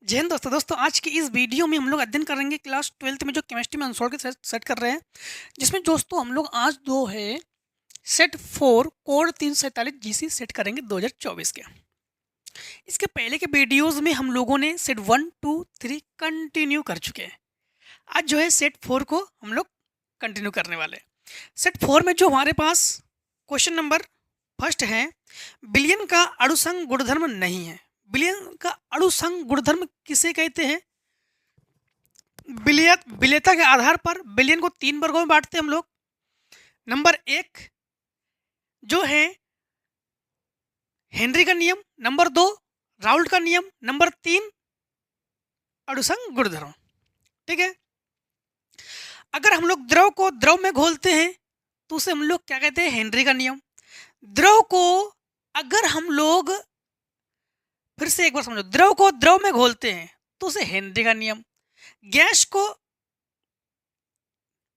जय हिंद दोस्तों आज की इस वीडियो में हम लोग अध्ययन करेंगे क्लास 12th में जो केमिस्ट्री में अनसोल्व के सेट कर रहे हैं, जिसमें दोस्तों हम लोग आज दो है सेट 4 कोड 347 जीसी सेट करेंगे 2024 के। इसके पहले के वीडियोस में हम लोगों ने सेट 1 2 3 कंटिन्यू कर चुके हैं। आज जो है सेट 4 को हम लोग कंटिन्यू करने वाले हैं। सेट 4 में जो हमारे पास क्वेश्चन नंबर फर्स्ट है, बिलियन का अणुसंग गुणधर्म नहीं है। बिलियन का अणुसंग गुणधर्म किसे कहते हैं? बिलियता के आधार पर बिलियन को 3 वर्गों में बांटते हैं हम लोग। नंबर 1 जो है हेनरी का नियम, नंबर 2 राउल्ट का नियम, नंबर 3 अणुसंग गुणधर्म। ठीक है, अगर हम लोग द्रव को द्रव में घोलते हैं तो उसे हम लोग क्या कहते हैं? हेनरी का नियम। द्रव को अगर हम लोग फिर से एक बार समझो, द्रव को द्रव में घोलते हैं तो उसे हेनरी का नियम। गैस को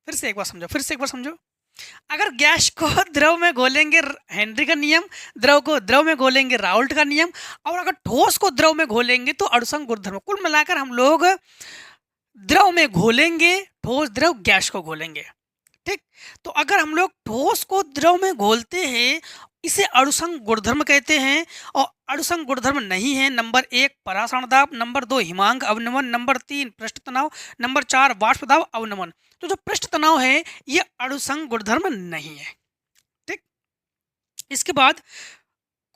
फिर से एक बार समझो, अगर गैस को द्रव में घोलेंगे हेनरी का नियम, द्रव को द्रव में घोलेंगे राउल्ट का नियम, और अगर ठोस को द्रव में घोलेंगे तो अणुसंग गुणधर्म। कुल मिलाकर हम लोग द्रव में घोलेंगे ठोस, द्रव, गैस को घोलेंगे। ठीक, तो अगर हम लोग ठोस को द्रव में घोलते हैं इसे अणुसंग गुणधर्म कहते हैं, और अणुसंग गुणधर्म नहीं है नंबर 1 परासरण दाब, नंबर 2 हिमांक अवनमन, नंबर 3 पृष्ठ तनाव, नंबर 4 वाष्प दाब अवनमन। तो जो पृष्ठ तनाव है ये अणुसंग गुणधर्म नहीं है। ठीक, इसके बाद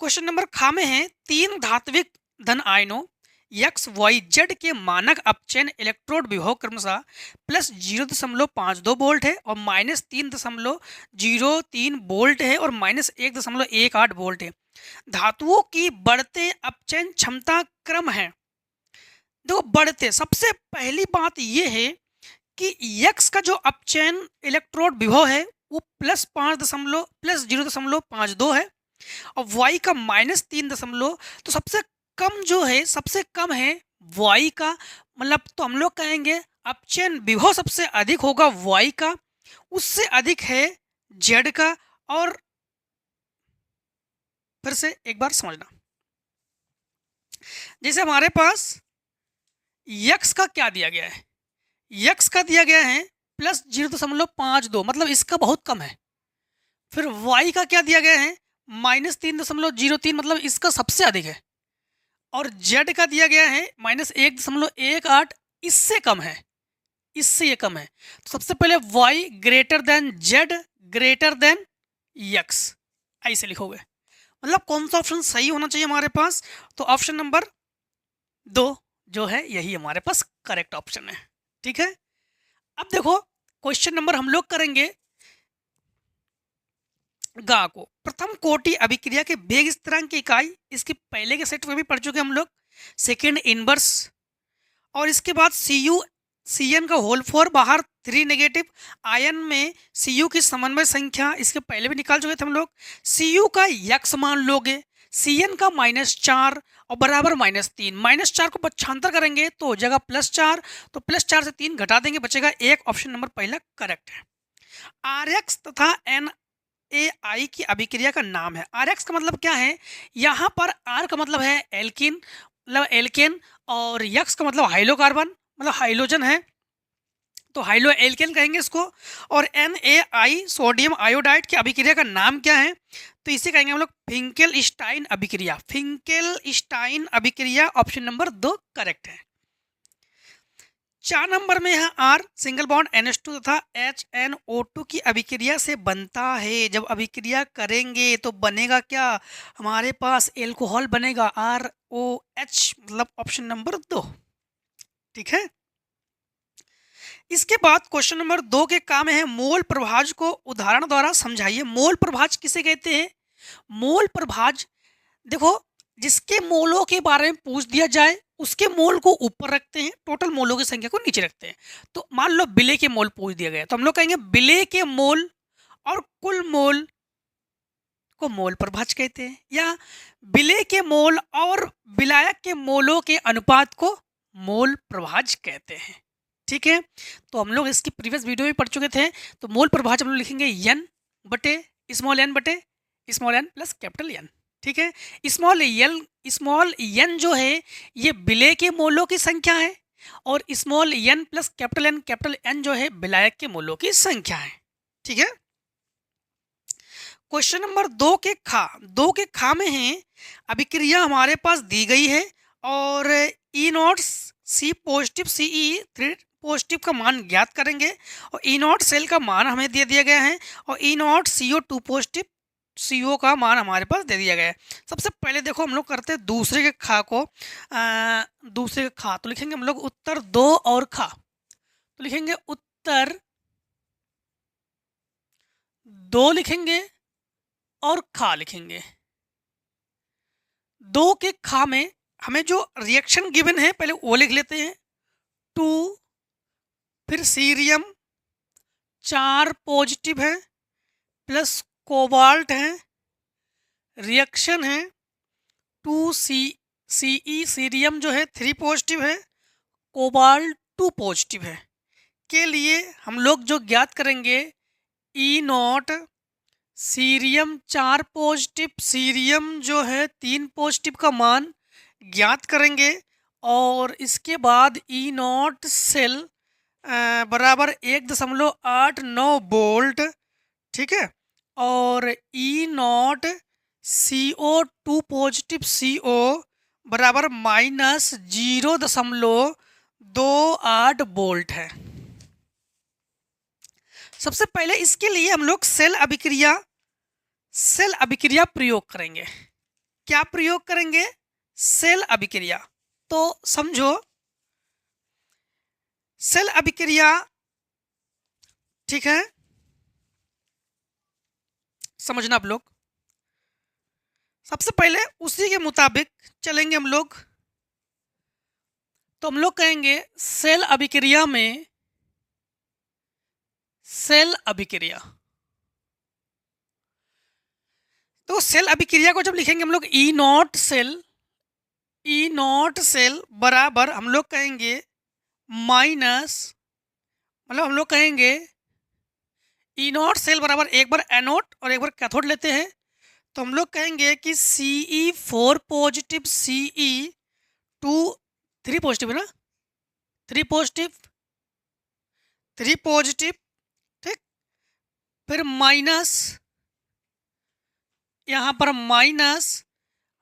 क्वेश्चन नंबर खा में है, 3 धात्विक धन आयनों एक्स वाई जेड के मानक अपचयन इलेक्ट्रोड विभव क्रमशः प्लस 0.52 वोल्ट है और माइनस 3.03 वोल्ट है और माइनस 1.18 वोल्ट है। धातुओं की बढ़ते अपचयन क्षमता क्रम है। देखो, बढ़ते, सबसे पहली बात यह है कि यक्स का जो अपचयन इलेक्ट्रोड विभव है वो प्लस 0.52 है और वाई का माइनस 3 तो सबसे कम जो है, सबसे कम है वाई का, मतलब तो हम लोग कहेंगे अपचयन विभव सबसे अधिक होगा वाई का, उससे अधिक है जेड का। और फिर से एक बार समझना, जैसे हमारे पास यक्स का क्या दिया गया है, यक्स का दिया गया है प्लस 0.52, मतलब इसका बहुत कम है। फिर वाई का क्या दिया गया है माइनस 3.03, मतलब इसका सबसे अधिक है। और जेड का दिया गया है माइनस 1.18, इससे कम है, इससे ये कम है। तो सबसे पहले y greater than Z greater than x, ऐसे लिखोगे। मतलब कौन सा ऑप्शन सही होना चाहिए हमारे पास? तो ऑप्शन नंबर 2 जो है यही हमारे पास करेक्ट ऑप्शन है। ठीक है, अब देखो क्वेश्चन नंबर हम लोग करेंगे गा को। प्रथम कोटि अभिक्रिया के वेग स्थिरांक की इकाई, इसके पहले के सेट में भी पढ़ चुके हम लोग, सेकेंड इनवर्स। और इसके बाद Cu Cn का होल 4 बाहर 3 नेगेटिव, आयन में Cu की समन्वय संख्या, इसके पहले भी निकाल चुके थे हम लोग। Cu का यक्स मान लोगे, Cn का -4 और बराबर -3, -4 को पक्षांतर करेंगे तो हो जाएगा +4, तो +4 से 3 घटा देंगे, बचेगा 1। ऑप्शन नंबर पहला करेक्ट है। Rx तथा NaI की अभिक्रिया का नाम है। Rx का मतलब क्या है? यहाँ पर R का मतलब है एल्किन, मतलब एल्केन, और यक्स का मतलब हाइड्रोकार्बन, मतलब हाइड्रोजन है, तो हाइड्रो एल्केन कहेंगे इसको। और NaI सोडियम आयोडाइड की अभिक्रिया का नाम क्या है? तो इसे कहेंगे हम लोग फिंकेलस्टाइन अभिक्रिया, फिंकेलस्टाइन अभिक्रिया। ऑप्शन नंबर 2 करेक्ट है। 4 नंबर में है R सिंगल बॉन्ड NH2 तथा HNO2 की अभिक्रिया से बनता है। जब अभिक्रिया करेंगे तो बनेगा क्या? हमारे पास एल्कोहल बनेगा ROH, मतलब ऑप्शन नंबर 2। ठीक है, इसके बाद क्वेश्चन नंबर 2 के काम है मोल प्रभाज को उदाहरण द्वारा समझाइए। मोल प्रभाज किसे कहते हैं? मोल प्रभाज, देखो, जिसके मोलों के बारे में पूछ दिया जाए उसके मोल को ऊपर रखते हैं, टोटल मोलों की संख्या को नीचे रखते हैं। तो मान लो बिले के मोल पूछ दिया गया तो हम लोग कहेंगे बिले के मोल और कुल मोल को मोल प्रभाज कहते हैं, या बिले के मोल और विलायक के मोलों के अनुपात को मोल प्रभाज कहते हैं। ठीक है, तो हम लोग इसकी प्रीवियस वीडियो में पढ़ चुके थे। तो मोल प्रभाज हम लोग लिखेंगे n बटे स्मॉल n बटे small n plus capital N। ठीक है। स्मॉल एन जो है ये विलेय के मोलों की संख्या है और small N plus capital N जो है विलायक के मोलों की संख्या है। ठीक है। क्वेश्चन नंबर दो के खा में है अभिक्रिया हमारे पास दी गई है और E not C positive CE 3 positive का मान ज्ञात करेंगे और ई नॉट सेल का मान हमें दे दिया गया है और E not CO 2 positive CO का मान हमारे पास दे दिया गया है। सबसे पहले देखो हम लोग करते हैं दूसरे के खा को। दूसरे के खा तो लिखेंगे हम लोग उत्तर 2 और खा, तो लिखेंगे उत्तर 2 लिखेंगे और खा लिखेंगे। 2 के खा में हमें जो रिएक्शन गिवन है पहले वो लिख लेते हैं। 2 फिर सीरियम 4 पॉजिटिव है प्लस कोबाल्ट है, रिएक्शन है 2CE सीरियम जो है 3 पॉजिटिव है, कोबाल्ट 2 पॉजिटिव है। के लिए हम लोग जो ज्ञात करेंगे ई नॉट सीरियम 4 पॉजिटिव सीरियम जो है 3 पॉजिटिव का मान ज्ञात करेंगे और इसके बाद ई नॉट सेल बराबर 1.89 वोल्ट। ठीक है। और E not CO2 positive CO बराबर -0.28 वोल्ट है। सबसे पहले इसके लिए हम लोग सेल अभिक्रिया प्रयोग करेंगे। क्या प्रयोग करेंगे? सेल अभिक्रिया। तो समझो सेल अभिक्रिया, ठीक है, समझना आप लोग। सबसे पहले उसी के मुताबिक चलेंगे हम लोग। तो हम लोग कहेंगे सेल अभिक्रिया में सेल अभिक्रिया। तो सेल अभिक्रिया को जब लिखेंगे हम लोग ई नॉट सेल बराबर हम लोग कहेंगे माइनस, मतलब हम लोग कहेंगे ई नॉट सेल बराबर एक बार एनोड और एक बार कैथोड लेते हैं। तो हम लोग कहेंगे कि CE4 पॉजिटिव CE2 3 पॉजिटिव है ना, 3 पॉजिटिव ठीक। फिर माइनस, यहाँ पर माइनस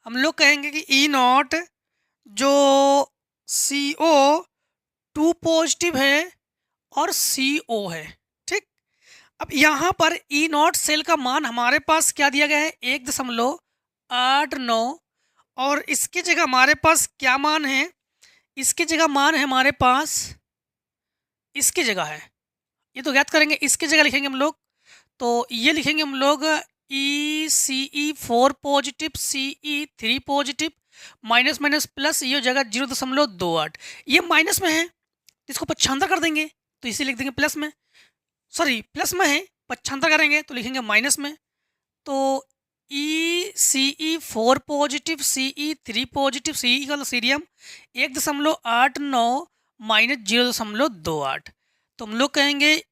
हम लोग कहेंगे कि ई नॉट जो CO2 पॉजिटिव है और CO है। ठीक। अब यहाँ पर ई नॉट सेल का मान हमारे पास क्या दिया गया है 1.89 और इसकी जगह हमारे पास क्या मान है, इसकी जगह मान है हमारे पास, इसकी जगह है, ये तो ज्ञात करेंगे, इसकी जगह लिखेंगे हम लोग। तो ये लिखेंगे हम लोग CE4 positive CE3 positive minus minus plus, ये जगह 0.28, ये माइनस में है इसको पक्षांतर कर देंगे तो इसे लिख देंगे प्लस में, सॉरी प्लस में है, पक्षांतर करेंगे तो लिखेंगे माइनस में। तो CE4 positive CE3 positive CE का सीरियम 1.89 माइनस 0.28, तो हम लोग कहेंगे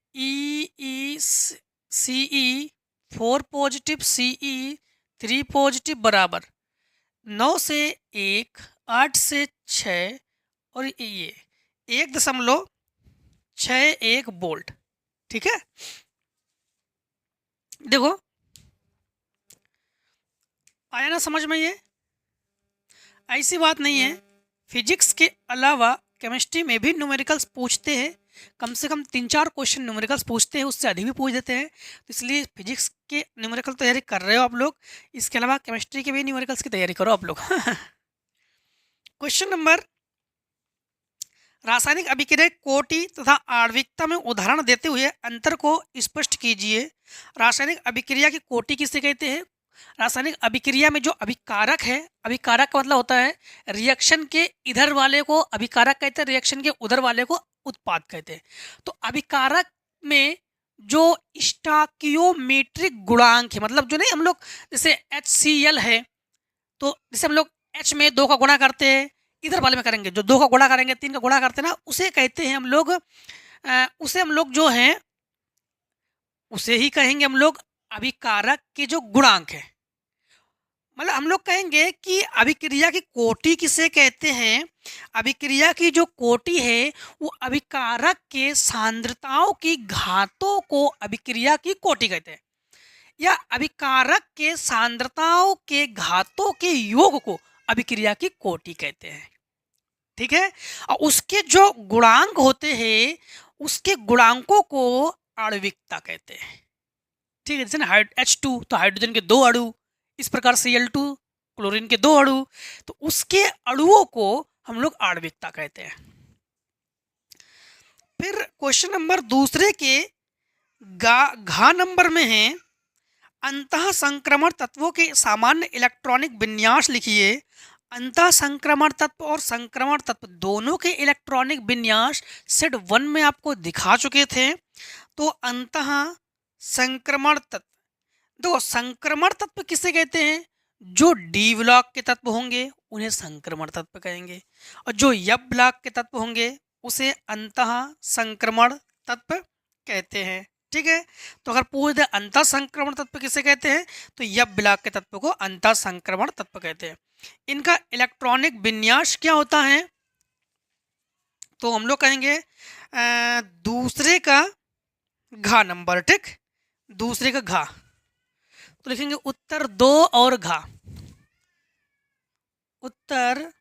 CE4 पॉजिटिव CE3 पॉजिटिव बराबर 9 से 1 8 से 6 और ये 1.61 वोल्ट। ठीक है। देखो आया ना समझ में? ये ऐसी बात नहीं है, फिजिक्स के अलावा केमिस्ट्री में भी न्यूमेरिकल्स पूछते हैं, कम से कम 3-4 क्वेश्चन न्यूमेरिकल्स पूछते हैं, उससे अधिक भी पूछ देते हैं। तो इसलिए फिजिक्स के न्यूमेरिकल तैयारी कर रहे हो आप लोग, इसके अलावा केमिस्ट्री के भी न्यूमेरिकल्स की तैयारी करो आप लोग। क्वेश्चन नंबर, रासायनिक अभिक्रिया कोटि तथा आणविकता में उदाहरण देते हुए अंतर को स्पष्ट कीजिए। रासायनिक अभिक्रिया की कोटि किसे कहते हैं? रासायनिक अभिक्रिया में जो अभिकारक है, अभिकारक का मतलब होता है रिएक्शन के इधर वाले को अभिकारक कहते हैं, रिएक्शन के उधर वाले को उत्पाद कहते हैं। तो अभिकारक में जो स्टोइकियोमेट्रिक गुणांक है, मतलब जो नहीं हम लोग जैसे HCl है, तो जैसे हम लोग H में 2 का गुणा करते हैं, इधर वाले में करेंगे जो 2 का गुणा करेंगे 3 का गुणा करते हैं ना, उसे कहते हैं हम लोग, उसे हम लोग जो है उसे ही कहेंगे हम लोग अभिकारक के जो गुणांक है। मतलब हम लोग कहेंगे कि अभिक्रिया की कोटि किसे कहते हैं? अभिक्रिया की जो कोटि है वो अभिकारक के सांद्रताओं की घातों को अभिक्रिया की कोटि कहते हैं, या अभिकारक के सांद्रताओं के घातों के योग को अभिक्रिया की कोटि कहते हैं। ठीक है, और उसके जो गुणांक होते हैं उसके गुणांकों को आणविकता कहते हैं। ठीक है, जैसे ना H2 तो हाइड्रोजन के 2 अणु, इस प्रकार Cl2 क्लोरीन के 2 अणु, तो उसके अणुओं को हम लोग आणविकता कहते हैं। फिर क्वेश्चन नंबर दूसरे के घ नंबर में है, अंतः संक्रमण तत्वों के सामान्य इलेक्ट्रॉनिक विन्यास लिखिए। अंतः संक्रमण तत्व और संक्रमण तत्व दोनों के इलेक्ट्रॉनिक विन्यास सेट 1 में आपको दिखा चुके थे। तो अंतः संक्रमण तत्व, देखो संक्रमण तत्व किसे कहते हैं? जो डी ब्लॉक के तत्व होंगे उन्हें संक्रमण तत्व कहेंगे, और जो एफ ब्लॉक के तत्व होंगे उसे अंतः संक्रमण तत्व कहते हैं। ठीक है, तो अगर पूछ दे अंतः संक्रमण तत्व किसे कहते हैं, तो एफ ब्लॉक के तत्व को अंतः संक्रमण तत्व कहते हैं। इनका इलेक्ट्रॉनिक विन्यास क्या होता है? तो हम लोग कहेंगे दूसरे का घा नंबर। ठीक, दूसरे का घा, तो लिखेंगे उत्तर 2 और घा, उत्तर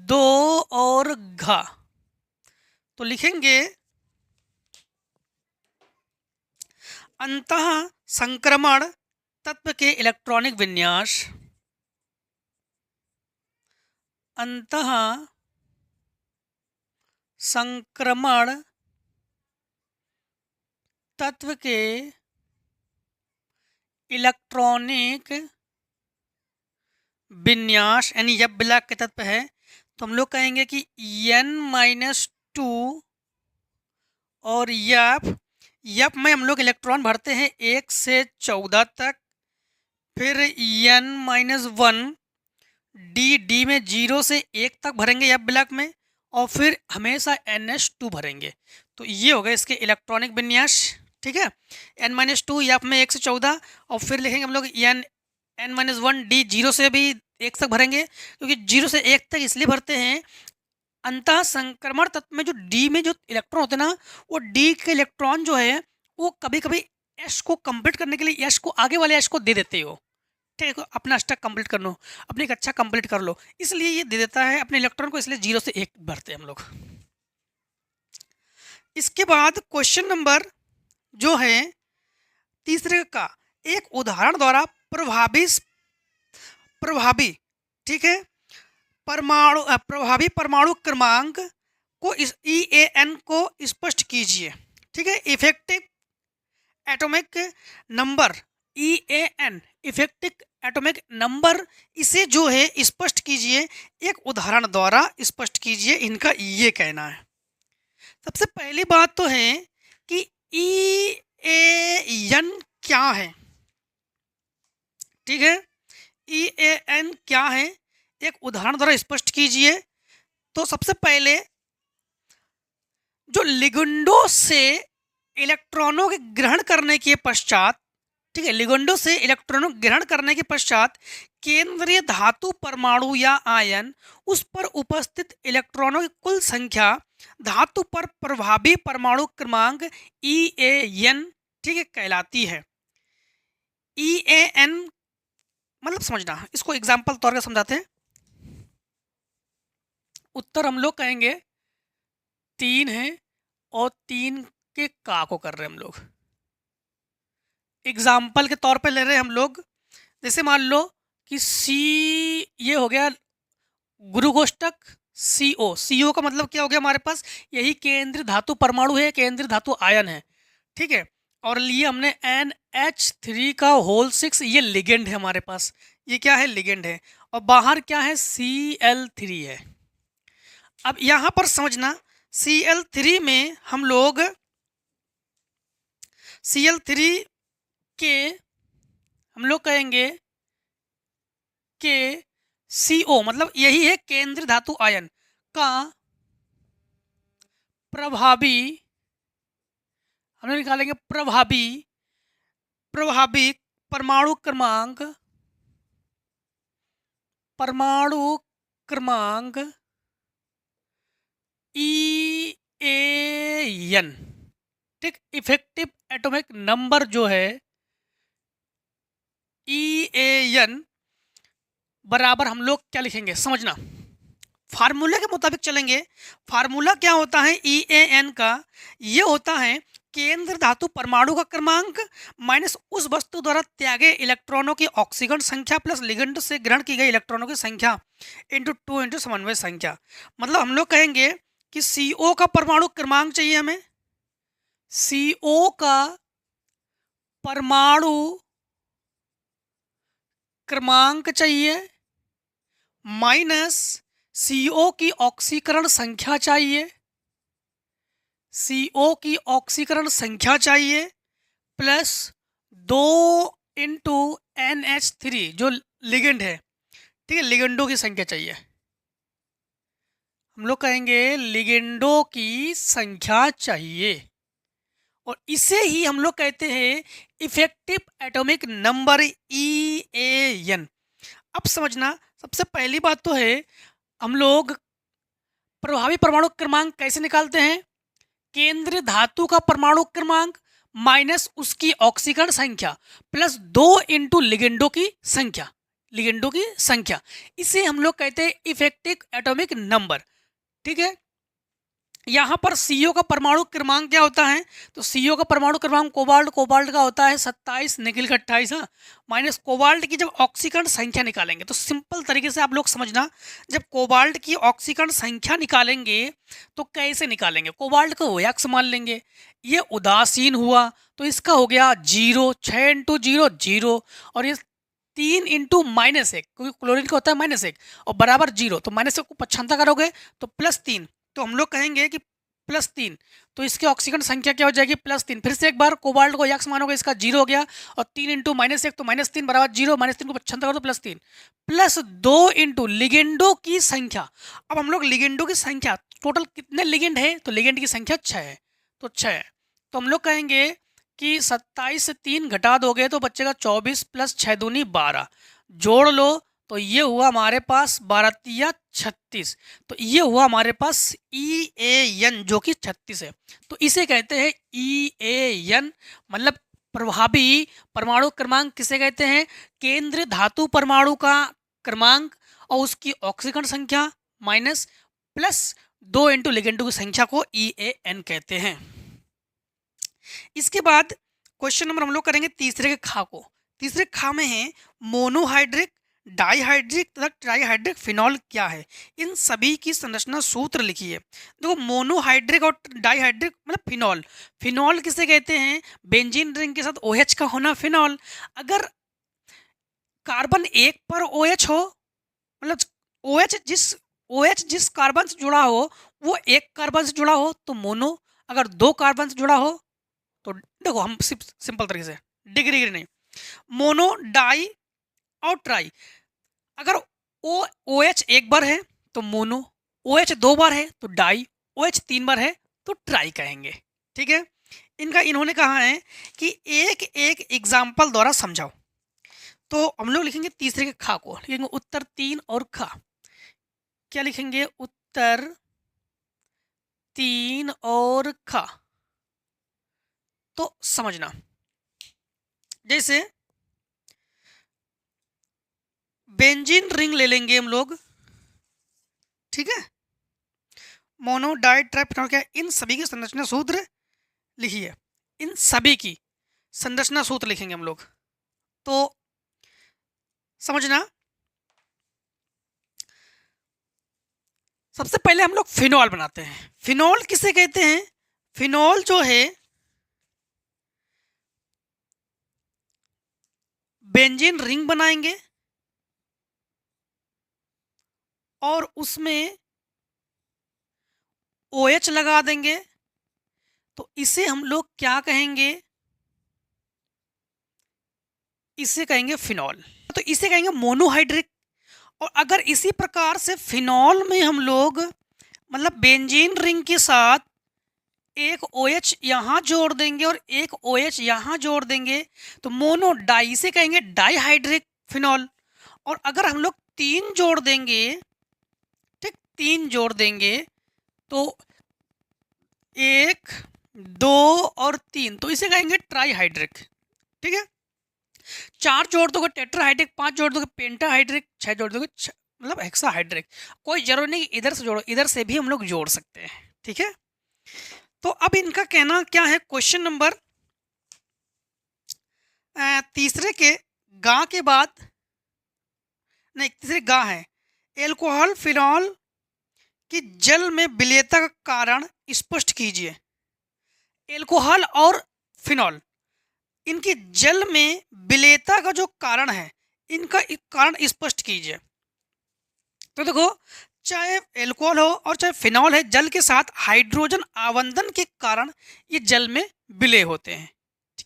2 और घा। तो लिखेंगे अंतः संक्रमण तत्व के इलेक्ट्रॉनिक विन्यास, अंतः संक्रमण तत्व के इलेक्ट्रॉनिक विन्यास, यानी एफ ब्लॉक के तत्व है, तो हम लोग कहेंगे कि N-2 और एफ में हम लोग इलेक्ट्रॉन भरते हैं 1 से 14 तक, फिर N-1 डी में 0 से 1 तक भरेंगे एफ ब्लॉक में, और फिर हमेशा NH2 भरेंगे। तो ये होगा इसके इलेक्ट्रॉनिक विन्यास। ठीक है, N-2 एफ में 1 से 14, और फिर लिखेंगे हम लोग N-1 डी 0 से भी 1 तक भरेंगे, क्योंकि 0 से 1 तक इसलिए भरते हैं, अंतः संक्रमण तत्व में जो डी में जो इलेक्ट्रॉन होते हैं ना, वो डी के इलेक्ट्रॉन जो है वो कभी कभी एस को कंप्लीट करने के लिए एस को आगे वाले एस को दे देते हो। ठीक है, अपना स्टक कंप्लीट कर लो, अपनी कक्षा कंप्लीट कर लो, इसलिए ये दे देता है अपने इलेक्ट्रॉन को, इसलिए 0 से 1 भरते हैं हम लोग। इसके बाद क्वेश्चन नंबर जो है तीसरे का, एक उदाहरण द्वारा प्रभावी ठीक है प्रभावी परमाणु क्रमांक को इस EAN को स्पष्ट कीजिए। ठीक है, effective atomic number EAN, effective atomic number, इसे जो है स्पष्ट कीजिए, एक उदाहरण द्वारा स्पष्ट कीजिए, इनका ये कहना है। सबसे पहली बात तो है कि EAN क्या है। ठीक है, EAN क्या है, एक उदाहरण द्वारा स्पष्ट कीजिए। तो सबसे पहले जो लिगेंडों से इलेक्ट्रॉनों के ग्रहण करने के पश्चात, ठीक है, लिगेंडों से इलेक्ट्रॉनों ग्रहण करने के पश्चात केंद्रीय धातु परमाणु या आयन, उस पर उपस्थित इलेक्ट्रॉनों की कुल संख्या, धातु पर प्रभावी परमाणु क्रमांक EAN, ठीक है, कहलाती है। EAN मतलब समझना, इसको एग्जाम्पल तौर पर समझाते हैं। उत्तर हम लोग कहेंगे 3 है, और 3 के का को कर रहे हैं हम लोग, एग्जाम्पल के तौर पे ले रहे हैं हम लोग। जैसे मान लो कि C ये हो गया गुरुकोष्ठक CO का मतलब क्या हो गया हमारे पास, यही केंद्रीय धातु परमाणु है, केंद्रीय धातु आयन है। ठीक है, और लिए हमने NH3 का होल 6, ये लिगेंड है हमारे पास, ये क्या है, लिगेंड है, और बाहर क्या है, Cl3 है। अब यहाँ पर समझना, Cl3 में हम लोग Cl3 के हम लोग कहेंगे कि CO मतलब यही है केंद्रीय धातु आयन का प्रभावी, हम लोग निकालेंगे प्रभावी परमाणु क्रमांक परमाणु क्रमांक EAN, ठीक। इफेक्टिव एटॉमिक नंबर जो है EAN बराबर हम लोग क्या लिखेंगे, समझना। फार्मूला के मुताबिक चलेंगे। फार्मूला क्या होता है EAN का, ये होता है केंद्र धातु परमाणु का क्रमांक माइनस उस वस्तु द्वारा त्यागे इलेक्ट्रॉनों की ऑक्सीजन संख्या प्लस लिगेंड से ग्रहण की गई इलेक्ट्रॉनों की संख्या इंटू 2 इंटू समन्वय संख्या। मतलब हम लोग कहेंगे कि CO का परमाणु क्रमांक चाहिए हमें, CO का परमाणु क्रमांक चाहिए माइनस CO की ऑक्सीकरण संख्या चाहिए, CO की ऑक्सीकरण संख्या चाहिए प्लस 2 इंटू NH3 जो लिगेंड है, ठीक है, लिगेंडों की संख्या चाहिए। हम लोग कहेंगे लिगेंडों की संख्या चाहिए और इसे ही हम लोग कहते हैं इफेक्टिव एटॉमिक नंबर EAN। अब समझना, सबसे पहली बात तो है हम लोग प्रभावी परमाणु क्रमांक कैसे निकालते हैं, केंद्रीय धातु का परमाणु क्रमांक माइनस उसकी ऑक्सीकरण संख्या प्लस 2 इंटू लिगेंडो की संख्या, लिगेंडो की संख्या, इसे हम लोग कहते हैं इफेक्टिव एटॉमिक नंबर, ठीक है। यहाँ पर CO का परमाणु क्रमांक क्या होता है, तो CO का परमाणु क्रमांक कोबाल्ट का होता है 27, निकिल का 28, हाँ, माइनस कोबाल्ट की जब ऑक्सीकरण संख्या निकालेंगे तो सिंपल तरीके से आप लोग समझना, जब कोबाल्ट की ऑक्सीकरण संख्या निकालेंगे तो कैसे निकालेंगे, कोबाल्ट को OX मान लेंगे, ये उदासीन हुआ तो इसका हो गया 0, 6 इंटू 0 0, और ये 3 इंटू -1 क्योंकि क्लोरीन का होता है -1 और बराबर 0, तो -1 को पक्षांतर करोगे तो +3, तो हम लोग कहेंगे कि +3, तो इसकी ऑक्सीजन संख्या क्या हो जाएगी +3। फिर से एक बार कोबाल्ट को X मानोगे, इसका 0 हो गया और 3 इंटू -1 तो -3 बराबर 0, -3 को पक्षांतर करो तो +3 प्लस 2 इंटू लिगेंडो की संख्या। अब हम लोग लिगेंडो की संख्या, टोटल कितने लिगेंड है, तो लिगेंड की संख्या 6 है, तो 6 है, तो हम लोग कहेंगे कि 27 से 3 घटा दोगे तो बचेगा 24 प्लस 6 दूनी 12, जोड़ लो तो ये हुआ हमारे पास 12 36, तो ये हुआ हमारे पास EAN जो कि 36 है। तो इसे कहते हैं EAN, मतलब प्रभावी परमाणु क्रमांक किसे कहते हैं, केंद्रीय धातु परमाणु का क्रमांक और उसकी ऑक्सीकरण संख्या माइनस प्लस 2 इंटू लिगेंडों की संख्या को EAN कहते हैं। इसके बाद क्वेश्चन नंबर हम लोग करेंगे तीसरे के खा को। तीसरे खा में है मोनोहाइड्रिक, डाईहाइड्रिक तथा ट्राईहाइड्रिक फिनॉल क्या है, इन सभी की संरचना सूत्र लिखिए। देखो मोनोहाइड्रिक और डाईहाइड्रिक मतलब फिनॉल, फिनॉल किसे कहते हैं, बेंजीन रिंग के साथ OH का होना फिनॉल। अगर कार्बन एक पर OH हो, मतलब OH जिस कार्बन से जुड़ा हो वो एक कार्बन से जुड़ा हो तो मोनो, अगर 2 कार्बन से जुड़ा हो तो देखो हम सिंपल तरीके से डिग्री नहीं, मोनो, डाई और ट्राई। अगर OH एक बार है तो मोनो, OH 2 बार है तो डाई, OH 3 बार है तो ट्राई कहेंगे, ठीक है। इनका इन्होंने कहा है कि एक एक एग्जाम्पल द्वारा समझाओ, तो हम लोग लिखेंगे तीसरे के खा को, लिखेंगे उत्तर 3 और खा। क्या लिखेंगे, उत्तर 3 और खा। तो समझना, जैसे बेंजीन रिंग ले लेंगे हम लोग, ठीक है, मोनो, डाई, ट्राई, फिनॉल, क्या, इन सभी की संरचना सूत्र लिखिए, इन सभी की संरचना सूत्र लिखेंगे हम लोग। तो समझना, सबसे पहले हम लोग फिनॉल बनाते हैं। फिनॉल किसे कहते हैं, फिनॉल जो है बेंजीन रिंग बनाएंगे और उसमें OH लगा देंगे, तो इसे हम लोग क्या कहेंगे, इसे कहेंगे फिनॉल, तो इसे कहेंगे मोनोहाइड्रिक। और अगर इसी प्रकार से फिनॉल में हम लोग मतलब बेंजीन रिंग के साथ एक OH यहाँ जोड़ देंगे और एक OH यहाँ जोड़ देंगे तो मोनो डाई, से कहेंगे डाईहाइड्रिक फिनॉल। और अगर हम लोग 3 जोड़ देंगे, ठीक, 3 जोड़ देंगे तो 1, 2 और 3, तो इसे कहेंगे ट्राईहाइड्रिक, ठीक है। 4 जोड़ दोगे टेट्राहाइड्रिक, 5 जोड़ दोगे पेंटाहाइड्रिक, 6 जोड़ दोगे मतलब हेक्साहाइड्रिक। कोई जरूरी नहीं इधर से जोड़ो, इधर से भी हम लोग जोड़ सकते हैं, ठीक है। तो अब इनका कहना क्या है, क्वेश्चन नंबर तीसरे के गा के बाद, नहीं तीसरे गा है, एल्कोहल फिनॉल की जल में विलेयता का कारण स्पष्ट कीजिए। एल्कोहल और फिनॉल इनकी जल में विलेयता का जो कारण है, इनका कारण स्पष्ट कीजिए। तो देखो, चाहे एल्कोहल हो और चाहे फिनॉल है, जल के साथ हाइड्रोजन आवंदन के कारण ये जल में विलय होते हैं।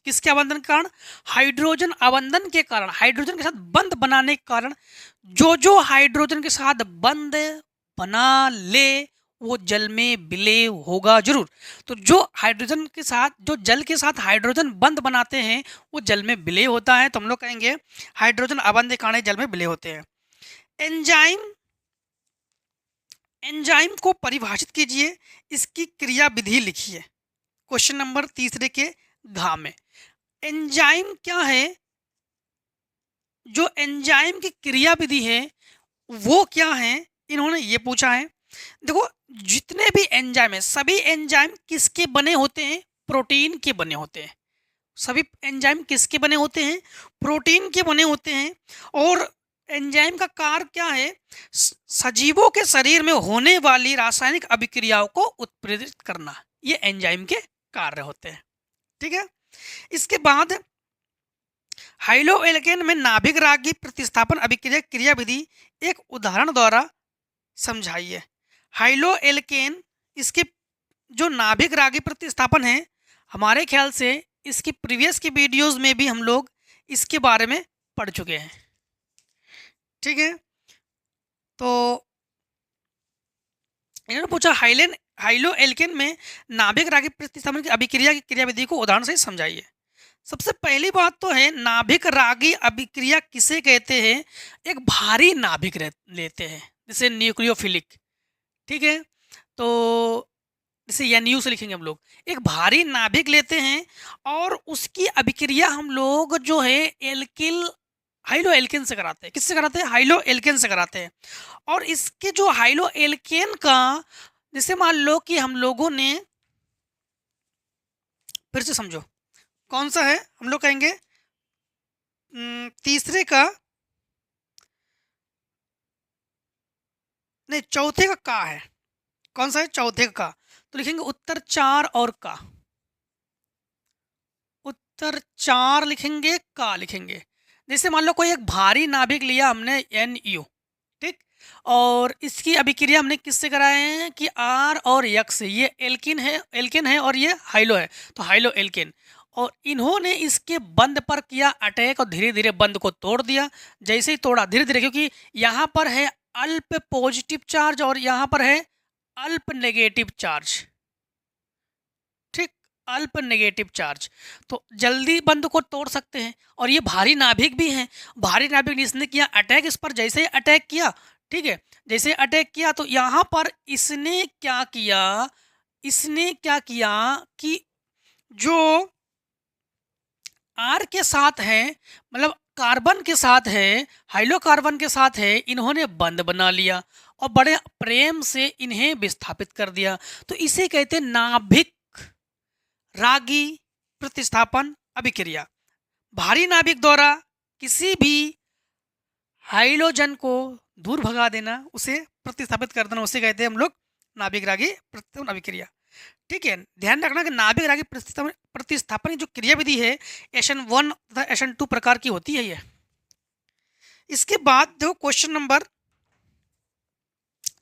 किसके आवंदन के कारण? हाइड्रोजन आवंदन के कारण, हाइड्रोजन के साथ बंध बनाने के कारण। जो हाइड्रोजन के साथ बंध बना ले वो जल में विलय होगा जरूर। तो जो हाइड्रोजन के साथ, जो जल के साथ हाइड्रोजन बंध बनाते हैं वो जल में विलय होता है। तो हम लोग कहेंगे हाइड्रोजन आवंदन के कारण जल में विलय होते हैं। एंजाइम को परिभाषित कीजिए, इसकी क्रिया विधि लिखिए। क्वेश्चन नंबर तीसरे के घ में एंजाइम क्या है, जो एंजाइम की क्रिया विधि है वो क्या है, इन्होंने ये पूछा है। देखो, जितने भी एंजाइम है, सभी एंजाइम किसके बने होते हैं? प्रोटीन के बने होते हैं। सभी एंजाइम किसके बने होते हैं? प्रोटीन के बने होते हैं। और एंजाइम का कार्य क्या है? सजीवों के शरीर में होने वाली रासायनिक अभिक्रियाओं को उत्प्रेरित करना, ये एंजाइम के कार्य होते हैं, ठीक है। इसके बाद हाइलोएल्केन में नाभिक रागी प्रतिस्थापन अभिक्रिया क्रिया विधि एक उदाहरण द्वारा समझाइए। हाइलोएल्केन, इसके जो नाभिक रागी प्रतिस्थापन है, हमारे ख्याल से इसकी प्रीवियस की वीडियोस में भी हम लोग इसके बारे में पढ़ चुके हैं, ठीक है। तो इन्होंने पूछा हाइलोएल्केन में नाभिक रागी प्रतिस्थापन की अभिक्रिया की क्रियाविधि को उदाहरण से समझाइए। सबसे पहली बात तो है, नाभिक रागी अभिक्रिया किसे कहते हैं? एक भारी नाभिक लेते हैं, जैसे न्यूक्लियोफिलिक, ठीक है। तो जैसे NU से लिखेंगे हम लोग, एक भारी नाभिक लेते हैं और उसकी अभिक्रिया हम लोग जो है हाइलोएल्केन से कराते हैं। किससे कराते हैं? हाइलोएल्केन से कराते हैं। और इसके जो हाइलोएल्केन का, जैसे मान लो कि हम लोगों ने, फिर से समझो कौन सा है, हम लोग कहेंगे तीसरे का, नहीं चौथे का है। कौन सा है? चौथे का। तो लिखेंगे उत्तर 4 और का, उत्तर 4 लिखेंगे, का लिखेंगे। जैसे मान लो कोई एक भारी नाभिक लिया हमने NU, ठीक, और इसकी अभिक्रिया हमने किससे कराए हैं कि R और X से। ये एल्केन है और ये हाइलो है, तो हाइलो एल्केन। और इन्होंने इसके बंध पर किया अटैक और धीरे धीरे बंध को तोड़ दिया। जैसे ही तोड़ा धीरे धीरे, क्योंकि यहाँ पर है अल्प पॉजिटिव चार्ज और यहाँ पर है अल्प नेगेटिव चार्ज, ठीक, अल्प नेगेटिव चार्ज, तो जल्दी बंध को तोड़ सकते हैं। और ये भारी नाभिक भी हैं। भारी नाभिक इसने किया अटैक इस पर, जैसे ही अटैक किया, ठीक है, जैसे अटैक किया तो यहाँ पर इसने क्या किया, कि जो R के साथ है, मतलब कार्बन के साथ है, हाइड्रोकार्बन के साथ है, इन्होंने बंध बना लिया और बड़े प्रेम से इन्हें विस्थापित कर दिया। तो इसे कहते हैं नाभिक रागी प्रतिस्थापन अभिक्रिया। भारी नाभिक द्वारा किसी भी हाइड्रोजन को दूर भगा देना, उसे प्रतिस्थापित कर देना, उसे कहते हैं हम लोग नाभिक रागी प्रतिस्थापन अभिक्रिया, ठीक है। ध्यान रखना कि नाभिक रागी प्रतिस्थापन की जो क्रिया विधि है SN1 तथा SN2 प्रकार की होती है ये। इसके बाद देखो क्वेश्चन नंबर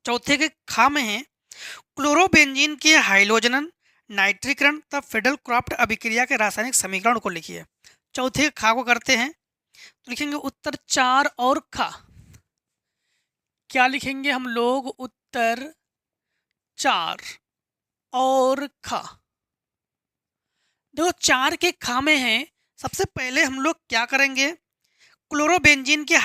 चौथे के खा में है, क्लोरोबेंजीन के हाइड्रोजन नाइट्रीकरण तथा फिडल क्रॉफ्ट अभिक्रिया के रासायनिक समीकरण को लिखिए। चौथे खा को करते हैं, तो लिखेंगे उत्तर 4 और खा। क्या लिखेंगे हम लोग? उत्तर 4 और खा। देखो 4 के खा में है, सबसे पहले हम लोग क्या करेंगे, क्लोरोबेंजीन के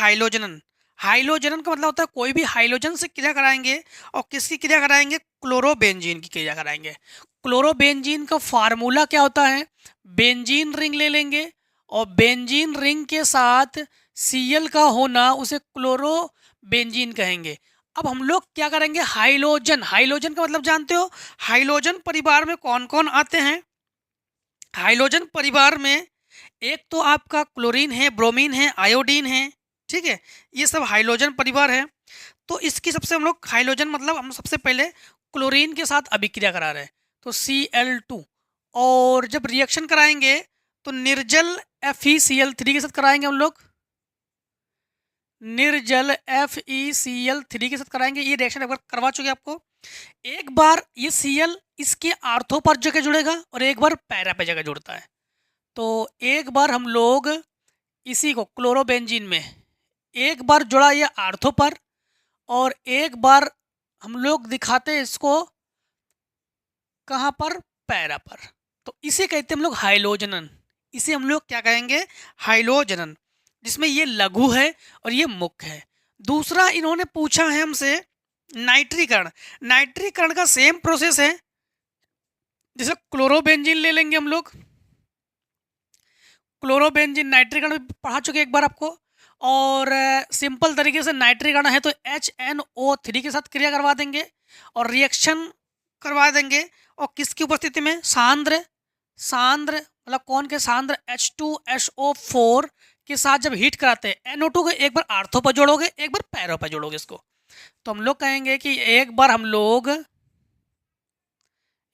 हाइलोजन का मतलब होता है कोई भी हाइलोजन से क्रिया कराएंगे, और किसकी क्रिया कराएंगे? क्लोरोबेंजीन की क्रिया कराएंगे। क्लोरोबेंजीन का फार्मूला क्या होता है? बेंजीन रिंग ले लेंगे, और बेंजीन रिंग के साथ Cl का होना उसे क्लोरोबेंजीन कहेंगे। अब हम लोग क्या करेंगे? हाइलोजन, हाइलोजन का मतलब जानते हो? हाइलोजन परिवार में कौन कौन आते हैं? हाइलोजन परिवार में एक तो आपका क्लोरीन है, ब्रोमीन है, आयोडीन है, ठीक है, ये सब हाइलोजन परिवार है। तो इसकी सबसे हम लोग हाइलोजन मतलब हम सबसे पहले क्लोरीन के साथ अभिक्रिया करा रहे हैं, तो Cl2, और जब रिएक्शन कराएंगे तो निर्जल FeCl3 के साथ कराएंगे हम लोग, निर्जल FeCl3 के साथ कराएंगे। ये रिएक्शन एक बार करवा चुके आपको। एक बार ये Cl इसके आर्थो पर जगह जुड़ेगा और एक बार पैरा पे जगह जुड़ता है। तो एक बार हम लोग इसी को क्लोरोबेंजीन में एक बार जुड़ा ये आर्थो पर, और एक बार हम लोग दिखाते हैं इसको कहाँ पर? पैरा पर। तो इसे कहते हैं हम लोग हाइलोजनन। इसे हम लोग क्या कहेंगे? हाइलोजनन, जिसमें ये लघु है और ये मुख्य है। दूसरा इन्होंने पूछा है हमसे नाइट्रीकरण। नाइट्रीकरण का सेम प्रोसेस है, जैसे क्लोरोबेंजीन ले लेंगे हम लोग, क्लोरोबेंजीन नाइट्रीकरण भी पढ़ा चुके एक बार आपको, और सिंपल तरीके से नाइट्रीकरण है तो HNO3 के साथ क्रिया करवा देंगे और रिएक्शन करवा देंगे, और किसकी उपस्थिति में? सांद्र, सांद्र मतलब कौन के सांद्र? H2SO4 के साथ जब हीट कराते हैं NO2 को एक बार आर्थो पर जोड़ोगे, एक बार पैरों पर जोड़ोगे इसको, तो हम लोग कहेंगे कि एक बार हम लोग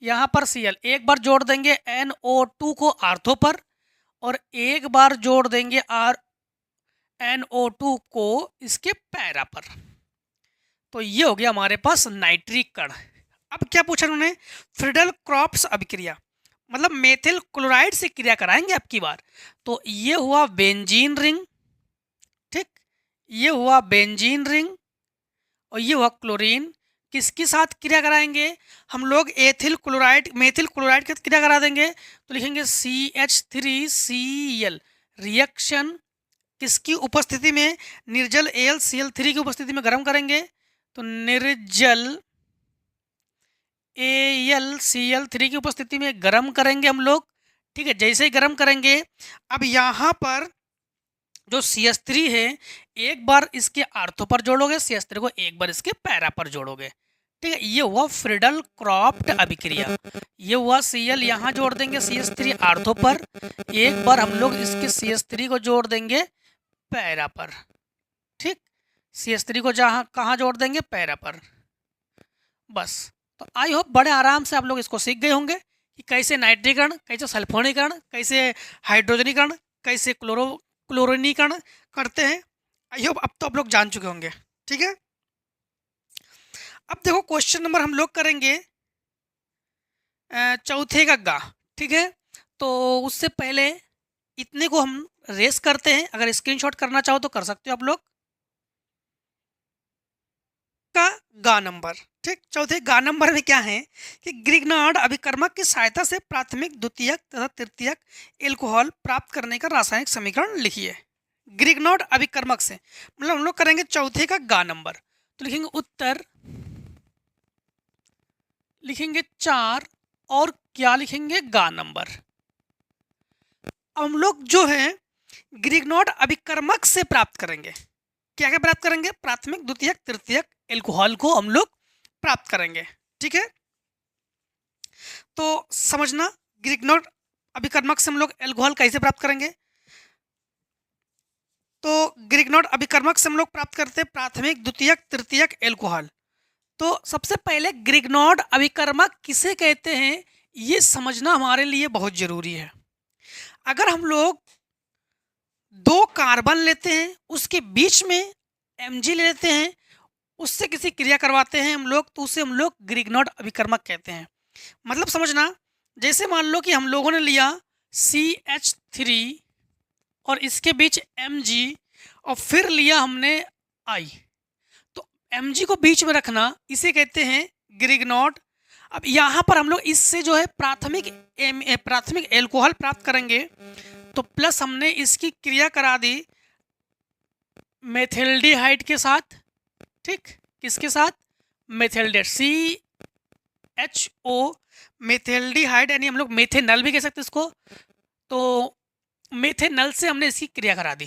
यहाँ पर Cl एक बार जोड़ देंगे NO2 को आर्थो पर, और एक बार जोड़ देंगे NO2 को इसके पैरा पर। तो ये हो गया हमारे पास नाइट्रिक कण। अब क्या पूछा उन्होंने? फ्रीडल क्रॉप्स अभिक्रिया, मतलब मेथिल क्लोराइड से क्रिया कराएंगे अब की बार। तो ये हुआ बेंजीन रिंग, ठीक, ये हुआ बेंजीन रिंग, और ये हुआ क्लोरीन। किसके साथ क्रिया कराएंगे? हम लोग एथिल क्लोराइड, मेथिल क्लोराइड के साथ क्रिया करा देंगे, तो लिखेंगे CH3Cl। रिएक्शन किसकी उपस्थिति में? निर्जल AlCl3 की उपस्थिति में गर्म करेंगे, तो निर्जल AlCl3 की उपस्थिति में गर्म करेंगे हम लोग, ठीक है। जैसे ही गर्म करेंगे, अब यहाँ पर जो CH3 है एक बार इसके आर्थो पर जोड़ोगे, CH3 को एक बार इसके पैरा पर जोड़ोगे, ठीक है। ये हुआ फ्रीडल क्रॉप्ट अभिक्रिया। ये हुआ Cl यहाँ जोड़ देंगे CH3 आर्थो पर, एक बार हम लोग इसके CH3 को जोड़ देंगे पैरा पर, ठीक। CH3 को जहाँ कहाँ जोड़ देंगे? पैरा पर। बस, तो आई होप बड़े आराम से आप लोग इसको सीख गए होंगे कि कैसे नाइट्रीकरण, कैसे सल्फोनीकरण, कैसे हाइड्रोजनीकरण, कैसे क्लोरीनीकरण करते हैं। आई होप अब तो आप लोग जान चुके होंगे, ठीक है। अब देखो क्वेश्चन नंबर हम लोग करेंगे चौथे का गा, ठीक है। तो उससे पहले इतने को हम रेस करते हैं, अगर स्क्रीनशॉट करना चाहो तो कर सकते हो आप लोग। का गा नंबर, ठीक। चौथे गा नंबर में क्या है कि ग्रिग्नार्ड अभिकर्मक की सहायता से प्राथमिक, द्वितीयक तथा तृतीयक एल्कोहल प्राप्त करने का रासायनिक समीकरण लिखिए। ग्रिग्नार्ड अभिकर्मक से मतलब हम लोग करेंगे चौथे का गा नंबर, तो लिखेंगे उत्तर, लिखेंगे 4, और क्या लिखेंगे? गा नंबर। अब हम लोग जो है ग्रिग्नार्ड अभिकर्मक से प्राप्त करेंगे, क्या क्या प्राप्त करेंगे? प्राथमिक, द्वितीयक, तृतीयक एल्कोहल को हम लोग प्राप्त करेंगे, ठीक है। तो समझना ग्रिग्नार्ड अभिकर्मक से हम लोग एल्कोहल कैसे प्राप्त करेंगे। तो ग्रिग्नार्ड अभिकर्मक से हम लोग प्राप्त करते हैं प्राथमिक, द्वितीयक, तृतीयक एल्कोहल। तो सबसे पहले ग्रिग्नार्ड अभिकर्मक किसे कहते हैं ये समझना हमारे लिए बहुत जरूरी है। अगर हम लोग 2 कार्बन लेते हैं, उसके बीच में Mg ले लेते हैं, उससे किसी क्रिया करवाते हैं हम लोग, तो उसे हम लोग ग्रिग्नार्ड अभिकर्मक कहते हैं। मतलब समझना, जैसे मान लो कि हम लोगों ने लिया CH3 और इसके बीच Mg, और फिर लिया हमने I, तो Mg को बीच में रखना, इसे कहते हैं ग्रिग्नार्ड। अब यहाँ पर हम लोग इससे जो है प्राथमिक एल्कोहल प्राप्त करेंगे, तो प्लस हमने इसकी क्रिया करा दी मेथिल्डिहाइड के साथ, ठीक, किसके साथ, मेथिल्डेट, CHO मेथिल्डिहाइड, यानी हम लोग मेथेनल भी कह सकते हैं इसको। तो मेथेनल से हमने इसकी क्रिया करा दी,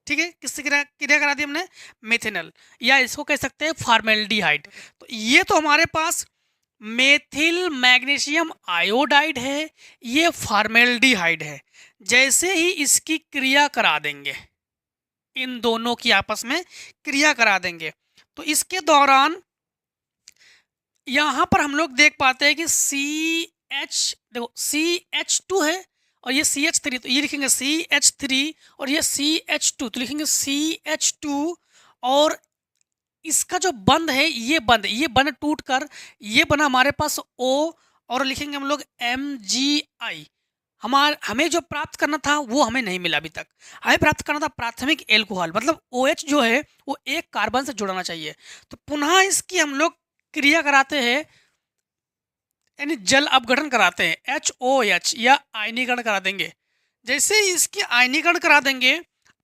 ठीक है, किससे क्रिया करा दी हमने, मेथेनल, या इसको कह सकते हैं फॉर्मेल्डिहाइड। तो ये तो हमारे पास मेथिल मैग्नीशियम आयोडाइड है, ये फॉर्मेल्डिहाइड है। जैसे ही इसकी क्रिया करा देंगे, इन दोनों की आपस में क्रिया करा देंगे, तो इसके दौरान यहाँ पर हम लोग देख पाते हैं कि देखो CH2 है और ये CH3, तो ये लिखेंगे CH3 और ये CH2, तो लिखेंगे CH2, और इसका जो बंध है ये बंध टूट कर ये बना हमारे पास O, और लिखेंगे हम लोग MgI। हमें जो प्राप्त करना था वो हमें नहीं मिला अभी तक। हमें प्राप्त करना था प्राथमिक एल्कोहल, मतलब OH जो है वो एक कार्बन से जुड़ना चाहिए। तो पुनः इसकी हम लोग क्रिया कराते हैं, यानी जल अपघटन कराते हैं, HOH, या आयनीकरण करा देंगे। जैसे ही इसकी आयनीकरण करा देंगे,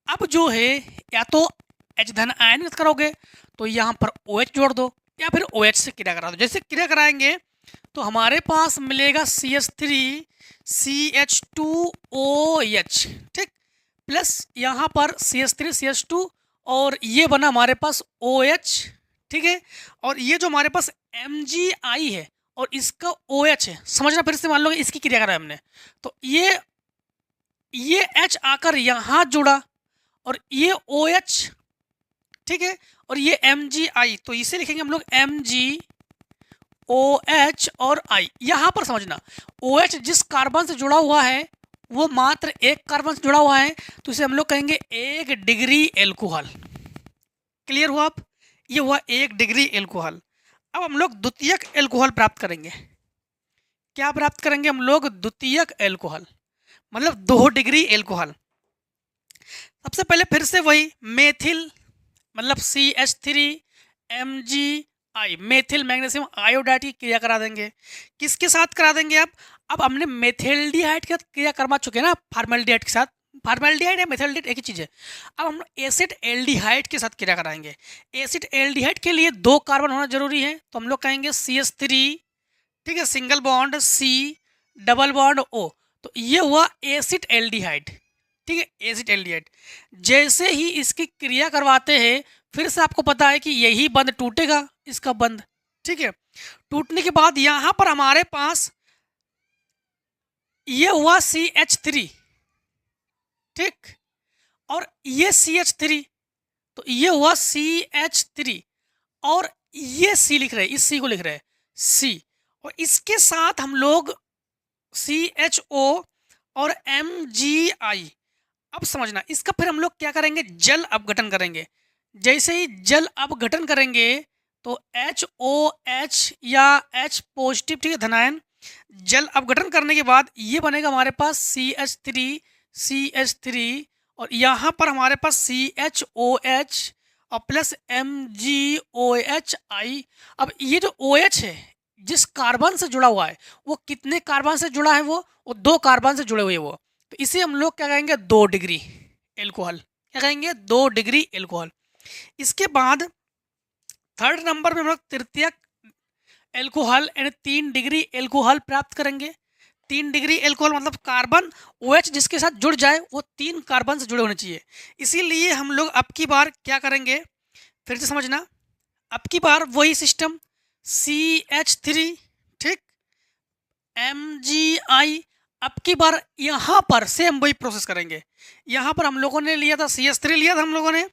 अब जो है या तो H धन आयनित करोगे तो यहाँ पर OH जोड़ दो, या फिर OH से क्रिया करा दो। जैसे क्रिया कराएंगे तो हमारे पास मिलेगा CH3 CH2OH, ठीक, प्लस यहाँ पर CH3 CH2, और ये बना हमारे पास OH, ठीक है, और ये जो हमारे पास MgI है और इसका OH है, समझना फिर से, मान लो इसकी क्रिया करा हमने, तो ये H आकर यहाँ जुड़ा और ये OH, ठीक है, और ये MgI, तो इसे लिखेंगे हम लोग MgOH और I। यहाँ पर समझना, OH जिस कार्बन से जुड़ा हुआ है वो मात्र एक कार्बन से जुड़ा हुआ है, तो इसे हम लोग कहेंगे 1 डिग्री एल्कोहल। क्लियर हुआ? अब ये हुआ 1 डिग्री एल्कोहल। अब हम लोग द्वितीयक एल्कोहल प्राप्त करेंगे। क्या प्राप्त करेंगे हम लोग? द्वितीयक एल्कोहल, मतलब 2 डिग्री एल्कोहल। सबसे पहले फिर से वही मेथिल, मतलब CH3MgI, मेथिल मैग्नीशियम आयोडाइड की क्रिया करा देंगे। किसके साथ करा देंगे? अब हमने मेथिल्डिहाइड के साथ क्रिया करवा चुके हैं ना, फॉर्मेल्डिहाइड के साथ। फॉर्मेल्डिहाइड या मेथिल्डिहाइड एक ही चीज़ है। अब हम एसिड एल्डिहाइड के साथ क्रिया कराएंगे। एसिड एल्डिहाइड के लिए 2 कार्बन होना जरूरी है, तो हम लोग कहेंगे CH3, ठीक है, single bond C, double bond O, तो ये हुआ एसिड एल्डिहाइड, ठीक है, एसिड एल्डिहाइड। जैसे ही इसकी क्रिया करवाते हैं, फिर से आपको पता है कि यही बंध टूटेगा, इसका बंध, ठीक है। टूटने के बाद यहाँ पर हमारे पास ये हुआ CH3, ठीक, और ये CH3, तो ये हुआ CH3, और ये C लिख रहे हैं, इस C को लिख रहे हैं C, और इसके साथ हम लोग CHO और MgI। अब समझना, इसका फिर हम लोग क्या करेंगे? जल अपघटन करेंगे। जैसे ही जल अपघटन करेंगे तो HOH या H पॉजिटिव, ठीक है, धनायन, जल अपघटन करने के बाद ये बनेगा हमारे पास CH3 और यहाँ पर हमारे पास CHOH और प्लस MgOHI। अब ये जो OH है जिस कार्बन से जुड़ा हुआ है, वो कितने कार्बन से जुड़ा है? वो 2 कार्बन से जुड़े हुए हैं वो, तो इसे हम लोग क्या कहेंगे? 2 डिग्री एल्कोहल। क्या कहेंगे? 2 डिग्री एल्कोहल। इसके बाद थर्ड नंबर में हम लोग तृतीयक एल्कोहल यानी 3 डिग्री एल्कोहल प्राप्त करेंगे। 3 डिग्री एल्कोहल मतलब कार्बन OH जिसके साथ जुड़ जाए वो 3 कार्बन से जुड़े होने चाहिए। इसीलिए हम लोग अब की बार क्या करेंगे? फिर से समझना, अब की बार वही सिस्टम, CH3, ठीक, MgI। अब की बार यहाँ पर से हम वही प्रोसेस करेंगे। यहाँ पर हम लोगों ने लिया था CH3 लिया था हम लोगों ने,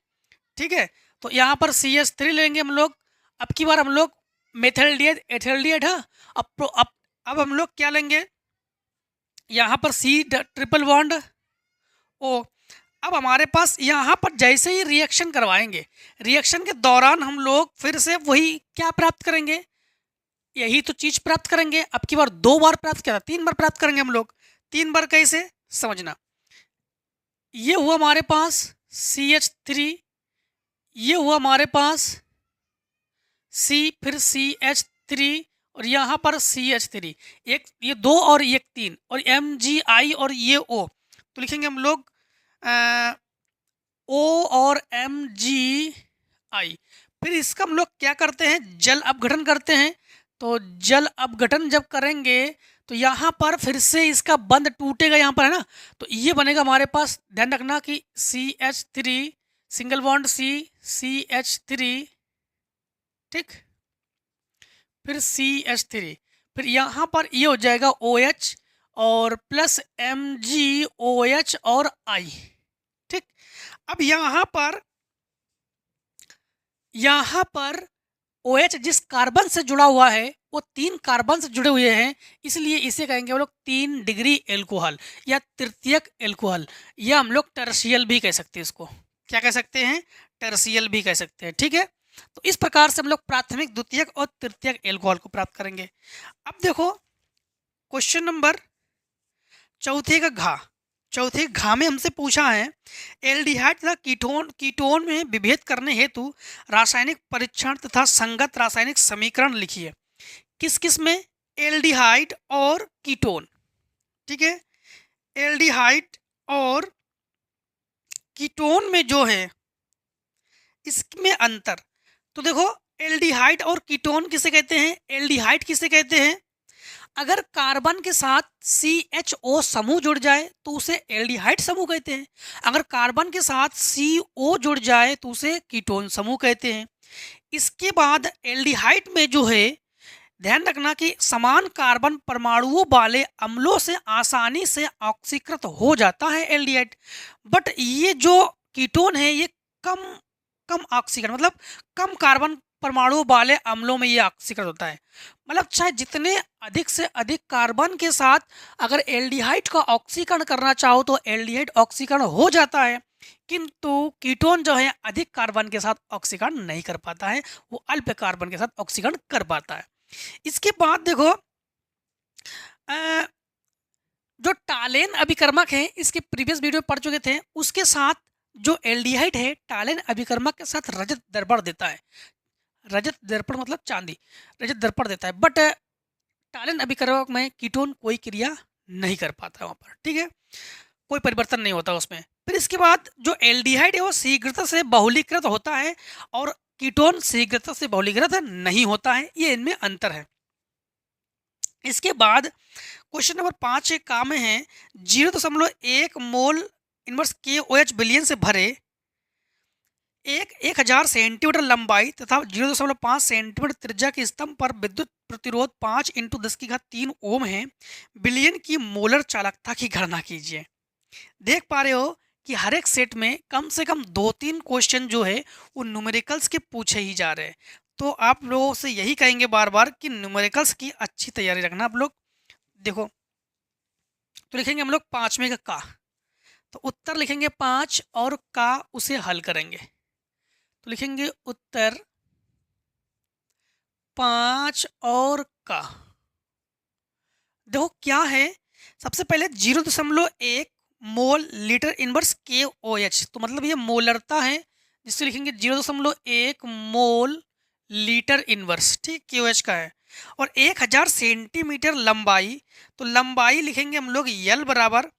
ठीक है, तो यहाँ पर CH3 लेंगे हम लोग। अब की बार हम लोग मेथिल्डिहाइड एथिल्डिहाइड है। अब हम लोग क्या लेंगे? यहाँ पर C ट्रिपल बॉन्ड O। अब हमारे पास यहाँ पर जैसे ही रिएक्शन करवाएंगे, रिएक्शन के दौरान हम लोग फिर से वही क्या प्राप्त करेंगे? यही तो चीज प्राप्त करेंगे। अब की बार 2 बार प्राप्त किया था, 3 बार प्राप्त करेंगे हम लोग। 3 बार कैसे? समझना, ये हुआ हमारे पास CH3, ये हुआ हमारे पास C, फिर CH3 और यहाँ पर CH3, एक ये 2 और एक 3, और MgI और ये O, तो लिखेंगे हम लोग O और MgI। फिर इसका हम लोग क्या करते हैं, जल अपघटन करते हैं। तो जल अपघटन जब करेंगे तो यहाँ पर फिर से इसका बंध टूटेगा, यहाँ पर है ना। तो ये बनेगा हमारे पास, ध्यान रखना कि CH3 सिंगल बॉन्ड CH3, ठीक, फिर CH3, फिर यहाँ पर ये हो जाएगा OH और प्लस MgOH और I, ठीक। अब यहाँ पर OH जिस कार्बन से जुड़ा हुआ है वो 3 कार्बन से जुड़े हुए हैं, इसलिए इसे कहेंगे हम लोग 3 डिग्री एल्कोहल या तृतीयक एल्कोहल, या हम लोग टर्शियल भी कह सकते हैं। इसको क्या कह सकते हैं, टर्शियल भी कह सकते हैं, ठीक है। तो इस प्रकार से हम लोग प्राथमिक, द्वितीयक और तृतीयक एल्कोहल को प्राप्त करेंगे। अब देखो क्वेश्चन नंबर चौथे घा में हमसे पूछा है एल्डिहाइड तथा कीटोन में विभेद करने हेतु रासायनिक परीक्षण तथा संगत रासायनिक समीकरण लिखिए। किस किस में, एल्डिहाइड और कीटोन, ठीक है। एल्डिहाइड और कीटोन में जो है इसमें अंतर, तो देखो एल्डिहाइड और कीटोन किसे कहते हैं, एल्डिहाइड किसे कहते हैं, अगर कार्बन के साथ CHO समूह जुड़ जाए तो उसे एल्डिहाइड समूह कहते हैं। अगर कार्बन के साथ CO जुड़ जाए तो उसे कीटोन समूह कहते हैं। इसके बाद एल्डिहाइड में जो है, ध्यान रखना कि समान कार्बन परमाणुओं वाले अम्लों से आसानी से ऑक्सीकृत हो जाता है एल्डिहाइड, बट ये जो कीटोन है ये कम ऑक्सीकरण, मतलब कम कार्बन परमाणु वाले अम्लों में ये ऑक्सीकरण होता है। मतलब चाहे जितने अधिक से अधिक कार्बन के साथ अगर एल्डिहाइड का ऑक्सीकरण करना चाहो तो एल्डिहाइड ऑक्सीकरण हो जाता है, किंतु कीटोन जो है अधिक कार्बन के साथ ऑक्सीकरण नहीं कर पाता है, वो अल्प कार्बन के साथ ऑक्सीकरण कर पाता है। इसके बाद देखो जो टालेन अभिकर्मक है, इसके प्रीवियस वीडियो पढ़ चुके थे, उसके साथ जो एल्डिहाइड है टालेन अभिकर्मक के साथ रजत दर्पण देता है। रजत दर्पण मतलब चांदी, रजत दर्पण देता है, बट टालेन अभिकर्मक में कीटोन कोई क्रिया नहीं कर पाता वहाँ पर, ठीक है, कोई परिवर्तन नहीं होता उसमें। फिर इसके बाद जो एल्डिहाइड है वो शीघ्रता से बहुलीकृत होता है और कीटोन शीघ्रता से बहुलीकृत नहीं होता है, ये इनमें अंतर है। इसके बाद क्वेश्चन नंबर 5 एक काम है 0.1 मोल इनवर्स KOH बिलियन से भरे 1000 सेंटीमीटर लंबाई तथा 0.5 सेंटीमीटर त्रिज्या के स्तंभ पर विद्युत प्रतिरोध 5 × 10³ ओम है। बिलियन की मोलर चालकता की गणना कीजिए। देख पा रहे हो कि हर एक सेट में कम से कम 2-3 क्वेश्चन जो है वो न्यूमेरिकल्स के पूछे ही जा रहे हैं। तो आप लोगों से यही कहेंगे बार बार कि न्यूमेरिकल्स की अच्छी तैयारी रखना आप लोग। देखो तो लिखेंगे हम लोग 5वें का, तो उत्तर लिखेंगे 5 और का उसे हल करेंगे, तो लिखेंगे उत्तर 5 और का। देखो क्या है, सबसे पहले 0.1 मोल लीटर इनवर्स KOH, तो मतलब ये मोलरता है, जिससे लिखेंगे 0.1 मोल लीटर इनवर्स, ठीक, KOH का है। और 1000 सेंटीमीटर लंबाई, तो लंबाई लिखेंगे हम लोग L बराबर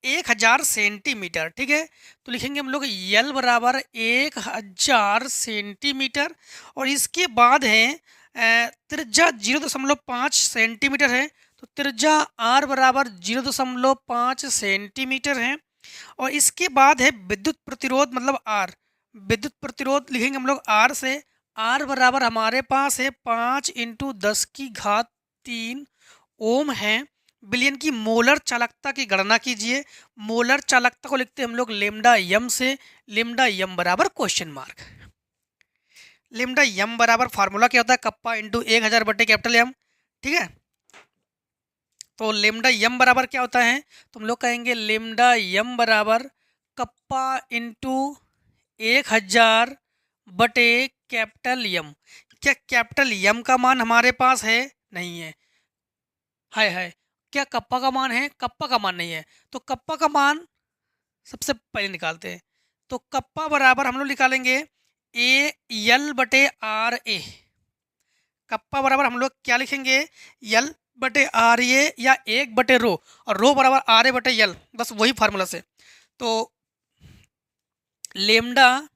1000 सेंटीमीटर, ठीक है, तो लिखेंगे हम लोग L बराबर 1000 सेंटीमीटर। और इसके बाद है त्रिज्या 0.5 सेंटीमीटर है, तो त्रिज्या R बराबर 0.5 सेंटीमीटर है। और इसके बाद है विद्युत प्रतिरोध मतलब R, विद्युत प्रतिरोध लिखेंगे हम लोग R से, R बराबर हमारे पास है 5 × 10³ ओम है। बिलियन की मोलर चालकता की गणना कीजिए। मोलर चालकता को लिखते हैं हम लोग लेमडा यम से, लेमडा यम बराबर क्वेश्चन मार्क। लेमडा यम बराबर फार्मूला क्या होता है, कप्पा × 1000 बटे कैपिटल एम, ठीक है। तो लेमडा यम बराबर क्या होता है, तो हम लोग कहेंगे लेमडा यम बराबर कप्पा × 1000 बटे कैपिटल यम। क्या कैपिटल यम का मान हमारे पास है, नहीं है, है। क्या कप्पा का मान है, कप्पा का मान नहीं है, तो कप्पा का मान सबसे पहले निकालते हैं। तो कप्पा बराबर हम लोग निकालेंगे AL बटे RA। कप्पा बराबर हम लोग क्या लिखेंगे, L बटे RA या 1 बटे रो, और रो बराबर RA बटे L, बस वही फार्मूला से। तो लेमडा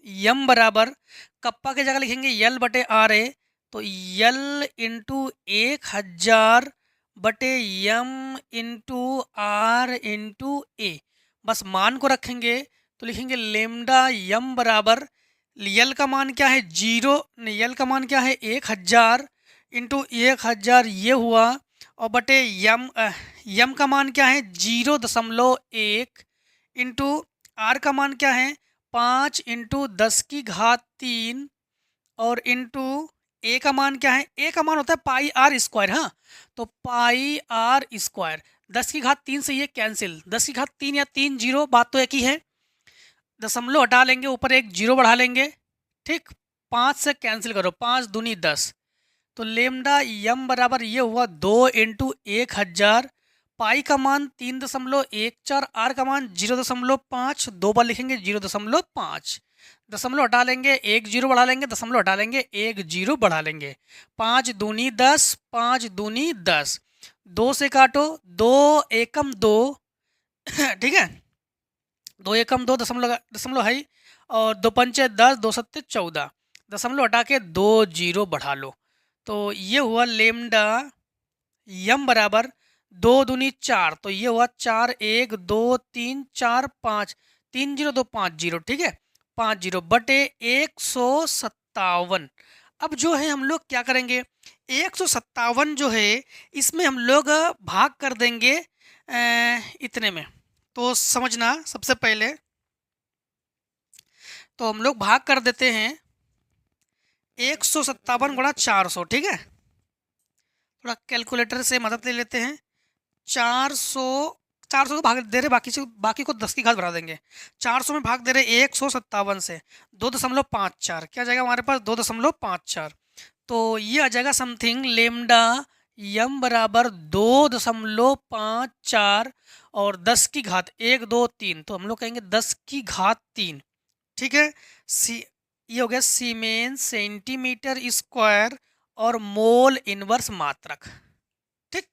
यम बराबर कप्पा की जगह लिखेंगे यल बटे आर ए, तो यल इंटू 1000 बटे यम इंटू आर इंटू ए। बस मान को रखेंगे तो लिखेंगे लेमडा यम बराबर यल का मान क्या है 0, यल का मान क्या है 1000 इंटू 1000 ये हुआ, और बटे यम का मान क्या है 0.1 इंटू आर का मान क्या है 5 इंटू 10⁻³ और इंटू ए का मान क्या है, ए का मान होता है पाई आर स्क्वायर। हाँ, तो पाई आर स्क्वायर 10⁻³ से ये कैंसिल, 10⁻³ या 3 जीरो, बात तो एक ही है। दशमलव हटा लेंगे, ऊपर एक जीरो बढ़ा लेंगे, ठीक। 5 से कैंसिल करो, 5 दूनी 10, तो लेमडा यम बराबर ये हुआ 2 इंटू 1000, पाई का मान 3.14, आर का मान 0.5, दो बार लिखेंगे 0.5, दशमलव हटा लेंगे, एक जीरो बढ़ा लेंगे, दशमलव हटा लेंगे, एक जीरो बढ़ा लेंगे, 5 दूनी 10, 5 दूनी 10, 2 से काटो, 2 एकम 2 ठीक है, 2 एकम 2 दशमलव है, और 2 पंचे 10, 2 सत्ते 14, दशमलव हटा के 2 जीरो बढ़ा लो, तो ये हुआ लेमडा यम बराबर 2 दूनी 4, तो ये हुआ 4 1 2 3 4 5, 3 जीरो 2 5 जीरो, ठीक है, 5 जीरो बटे 157। अब जो है हम लोग क्या करेंगे, 157 जो है इसमें हम लोग भाग कर देंगे इतने में। तो समझना, सबसे पहले तो हम लोग भाग कर देते हैं 157 गुणा 400, ठीक है। थोड़ा कैलकुलेटर से मदद ले लेते हैं। 400 को भाग दे रहे, बाकी को 10⁻बढ़ा देंगे। 400 में भाग दे रहे 157 से, 2.54 क्या जाएगा हमारे पास 2.54, तो ये आ जाएगा समथिंग लेमडा यम बराबर 2.54 और 10⁻, 1 2 3, तो हम लोग कहेंगे 10⁻3, ठीक है। ये हो गया सीमेंस सेंटीमीटर स्क्वायर और मोल इनवर्स मात्रक, ठीक।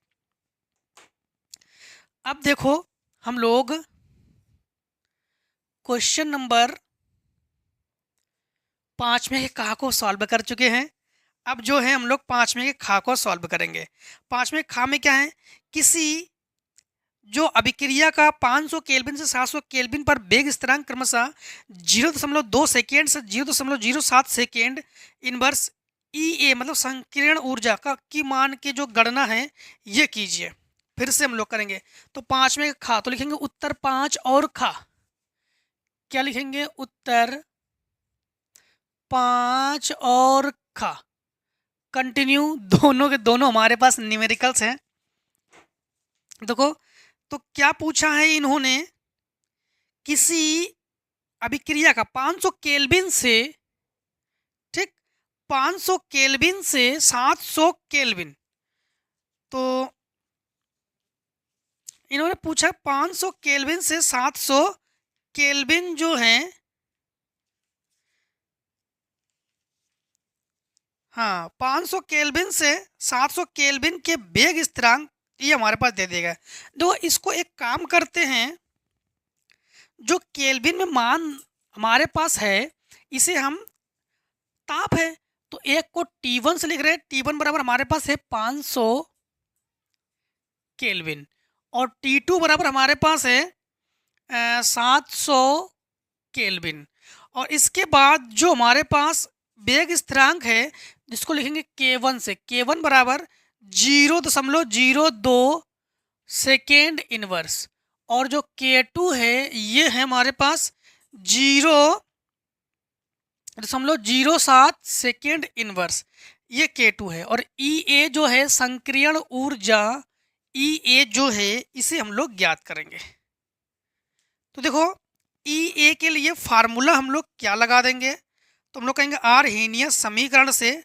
अब देखो हम लोग क्वेश्चन नंबर 5वें के खा को सॉल्व कर चुके हैं। अब जो है हम लोग 5वें के खा को सॉल्व करेंगे। 5वें खा में क्या है, किसी जो अभिक्रिया का 500 केल्विन से 700 केल्विन पर वेग स्थिरांक क्रमशः 0.2 सेकेंड से 0.07 सेकेंड इनवर्स ई मतलब संकीर्ण ऊर्जा का की मान के जो गणना है ये कीजिए। फिर से हम लोग करेंगे, तो 5वें खा तो लिखेंगे उत्तर 5 और खा, क्या लिखेंगे उत्तर 5 और खा, कंटिन्यू, दोनों के दोनों हमारे पास न्यूमेरिकल्स हैं। देखो तो क्या पूछा है इन्होंने, किसी अभिक्रिया का 500 केल्विन से, ठीक, 500 केल्विन से 700 केल्विन, तो इन्होंने पूछा 500 केल्विन से 700 केल्विन जो है, हाँ 500 केल्विन से 700 केल्विन के वेग स्थिरांक ये हमारे पास दे देगा। तो इसको एक काम करते हैं, जो केल्विन में मान हमारे पास है इसे हम ताप है तो एक को T1 से लिख रहे हैं, T1 बराबर हमारे पास है 500 केल्विन और T2 बराबर हमारे पास है 700 केल्विन, और इसके बाद जो हमारे पास वेग स्थिरांक है जिसको लिखेंगे K1 से, K1 बराबर 0.02 सेकेंड इनवर्स, और जो K2 है ये है हमारे पास 0.07 सेकेंड इनवर्स, ये K2 है। और EA जो है संकीर्ण ऊर्जा, EA जो है इसे हम लोग ज्ञात करेंगे। तो देखो EA के लिए फार्मूला हम लोग क्या लगा देंगे, तो हम लोग कहेंगे आर्हेनियस समीकरण से,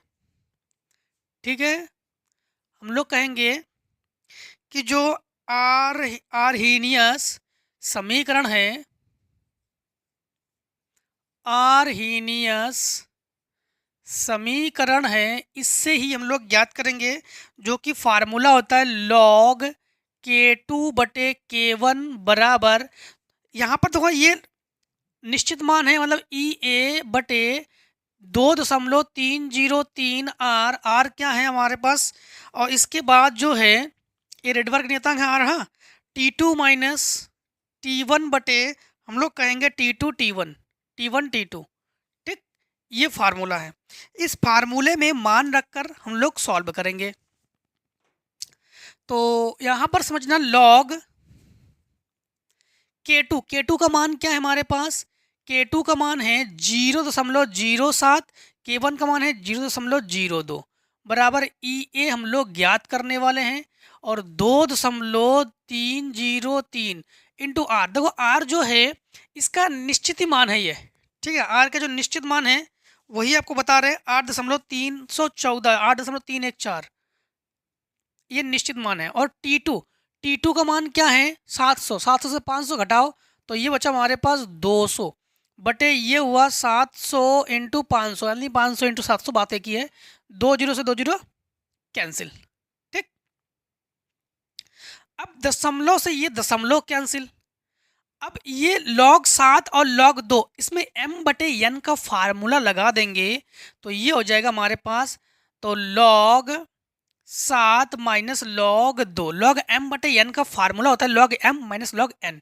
ठीक है। हम लोग कहेंगे कि जो आर्हेनियस समीकरण है, आर्हेनियस समीकरण है, इससे ही हम लोग ज्ञात करेंगे, जो कि फार्मूला होता है log K2 बटे K1 बराबर, यहाँ पर देखो ये निश्चित मान है, मतलब EA/2.303 आर क्या है हमारे पास। और इसके बाद जो है ये रेडवर्क नियतांक है आर, हाँ, T2 माइनस T1 बटे हम लोग कहेंगे T2 T1 T1 T2, ठीक। ये फार्मूला है। इस फार्मूले में मान रखकर हम लोग सॉल्व करेंगे। तो यहाँ पर समझना लॉग K2 का मान क्या है हमारे पास, K2 का मान है 0.07, K1 का मान है 0.02 बराबर EA हम लोग ज्ञात करने वाले हैं और 2.303 इंटू आर। देखो आर जो है इसका निश्चित ही मान है ये, ठीक है। आर का जो निश्चित मान है वही आपको बता रहे हैं 8.314 8.314 ये निश्चित मान है। और T2 का मान क्या है 700 से 500 घटाओ तो ये बचा हमारे पास 200 बटे ये हुआ 700 इंटू 500 यानी 500 इंटू 700 बातें की है, 2 जीरो से 2 जीरो कैंसिल, ठीक। अब दशमलव से ये दशमलव कैंसिल। अब ये log 7 और log 2 इसमें m/n का फार्मूला लगा देंगे तो ये हो जाएगा हमारे पास, तो log 7 minus log 2, log m/n का फार्मूला होता है log m minus log n,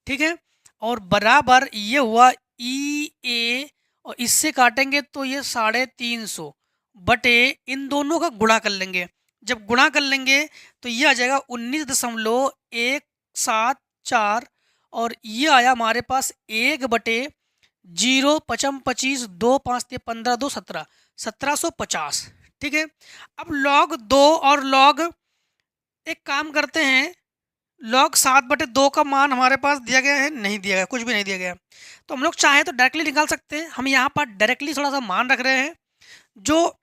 ठीक है। और बराबर ये हुआ EA और इससे काटेंगे तो ये 350 बटे इन दोनों का गुणा कर लेंगे। जब गुणा कर लेंगे तो ये आ जाएगा 19.174 और ये आया हमारे पास 1/0 पचम 25 2 5 15 2 17 1750, ठीक है। अब log 2 और log एक काम करते हैं, log 7/2 का मान हमारे पास दिया गया है, नहीं दिया गया, कुछ भी नहीं दिया गया, तो हम लोग चाहे तो डायरेक्टली निकाल सकते हैं। हम यहाँ पर डायरेक्टली थोड़ा सा मान रख रहे हैं, जो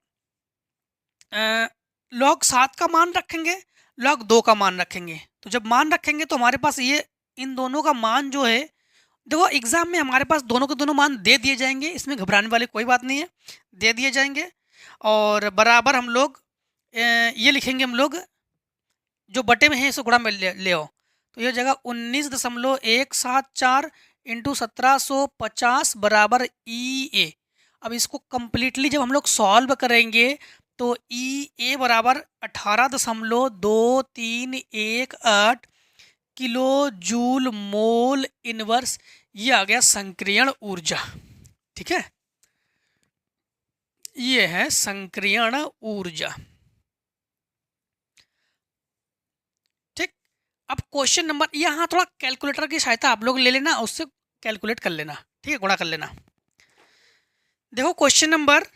log 7 का मान रखेंगे, log 2 का मान रखेंगे। तो जब मान रखेंगे तो हमारे पास ये इन दोनों का मान जो है, देखो एग्जाम में हमारे पास दोनों के दोनों मान दे दिए जाएंगे, इसमें घबराने वाली कोई बात नहीं है, दे दिए जाएंगे। और बराबर हम लोग ये लिखेंगे, हम लोग जो बटे में है इसे गुणा में ले आओ तो ये हो जाएगा 19.174 इंटू 1750 बराबर EA। अब इसको कंप्लीटली जब हम लोग सॉल्व करेंगे तो EA बराबर 18.2318 किलो जूल मोल इनवर्स, ये आ गया संक्रियण ऊर्जा, ठीक है। ये है संक्रियण ऊर्जा, ठीक। अब क्वेश्चन नंबर, यहाँ थोड़ा कैलकुलेटर की सहायता आप लोग ले लेना, उससे कैलकुलेट कर लेना, ठीक है, गुणा कर लेना। देखो क्वेश्चन नंबर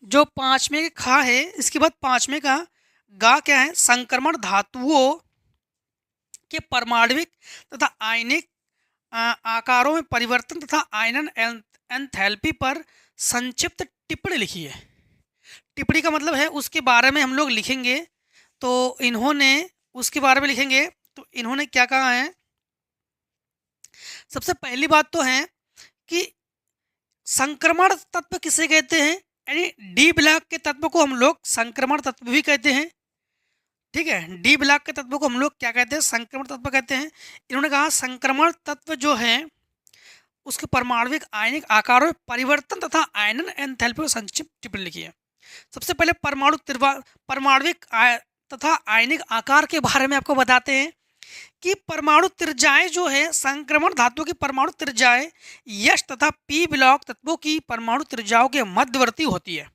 जो 5वें का खा है, इसके बाद 5वें का गा क्या है, संक्रमण धातुओं के परमाणविक तथा आयनिक आकारों में परिवर्तन तथा आयनन एंथैल्पी पर संक्षिप्त टिप्पणी लिखी है। टिप्पणी का मतलब है उसके बारे में हम लोग लिखेंगे, तो इन्होंने उसके बारे में लिखेंगे तो इन्होंने क्या कहा है। सबसे पहली बात तो है कि संक्रमण तत्व किसे कहते हैं, यानी डी ब्लॉक के तत्व को हम लोग संक्रमण तत्व भी कहते हैं, ठीक है। डी ब्लॉक के तत्व को हम लोग क्या कहते हैं, संक्रमण तत्व कहते हैं। इन्होंने कहा संक्रमण तत्व जो है उसके परमाणविक आयनिक आकारों में परिवर्तन तथा आयनन एंथैल्पी पर संक्षिप्त टिप्पणी लिखी है। सबसे पहले परमाणविक तथा आयनिक आकार के बारे में आपको बताते हैं कि परमाणु त्रिज्याएं जो है, संक्रमण धातुओं की परमाणु त्रिज्याएं यश तथा पी ब्लॉक तत्वों की परमाणु त्रिज्याओं के मध्यवर्ती होती है।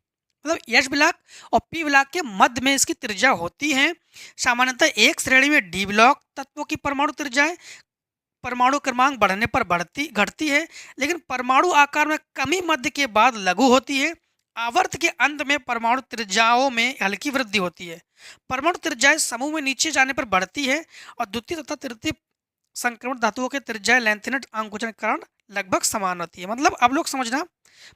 मतलब यश ब्लॉक और पी ब्लॉक के मध्य में इसकी त्रिज्या होती है। सामान्यतः एक श्रेणी में डी ब्लॉक तत्वों की परमाणु त्रिज्याएं परमाणु क्रमांक बढ़ने पर घटती है, लेकिन परमाणु आकार में कमी मध्य के बाद लघु होती है। आवर्त के अंत में परमाणु त्रिज्याओं में हल्की वृद्धि होती है। परमाणु त्रिज्याएं समूह में नीचे जाने पर बढ़ती है और द्वितीय तथा तृतीय संक्रमण धातुओं के त्रिज्याएं लैंथेनेट आंकोचन के कारण लगभग समान होती है। मतलब आप लोग समझना,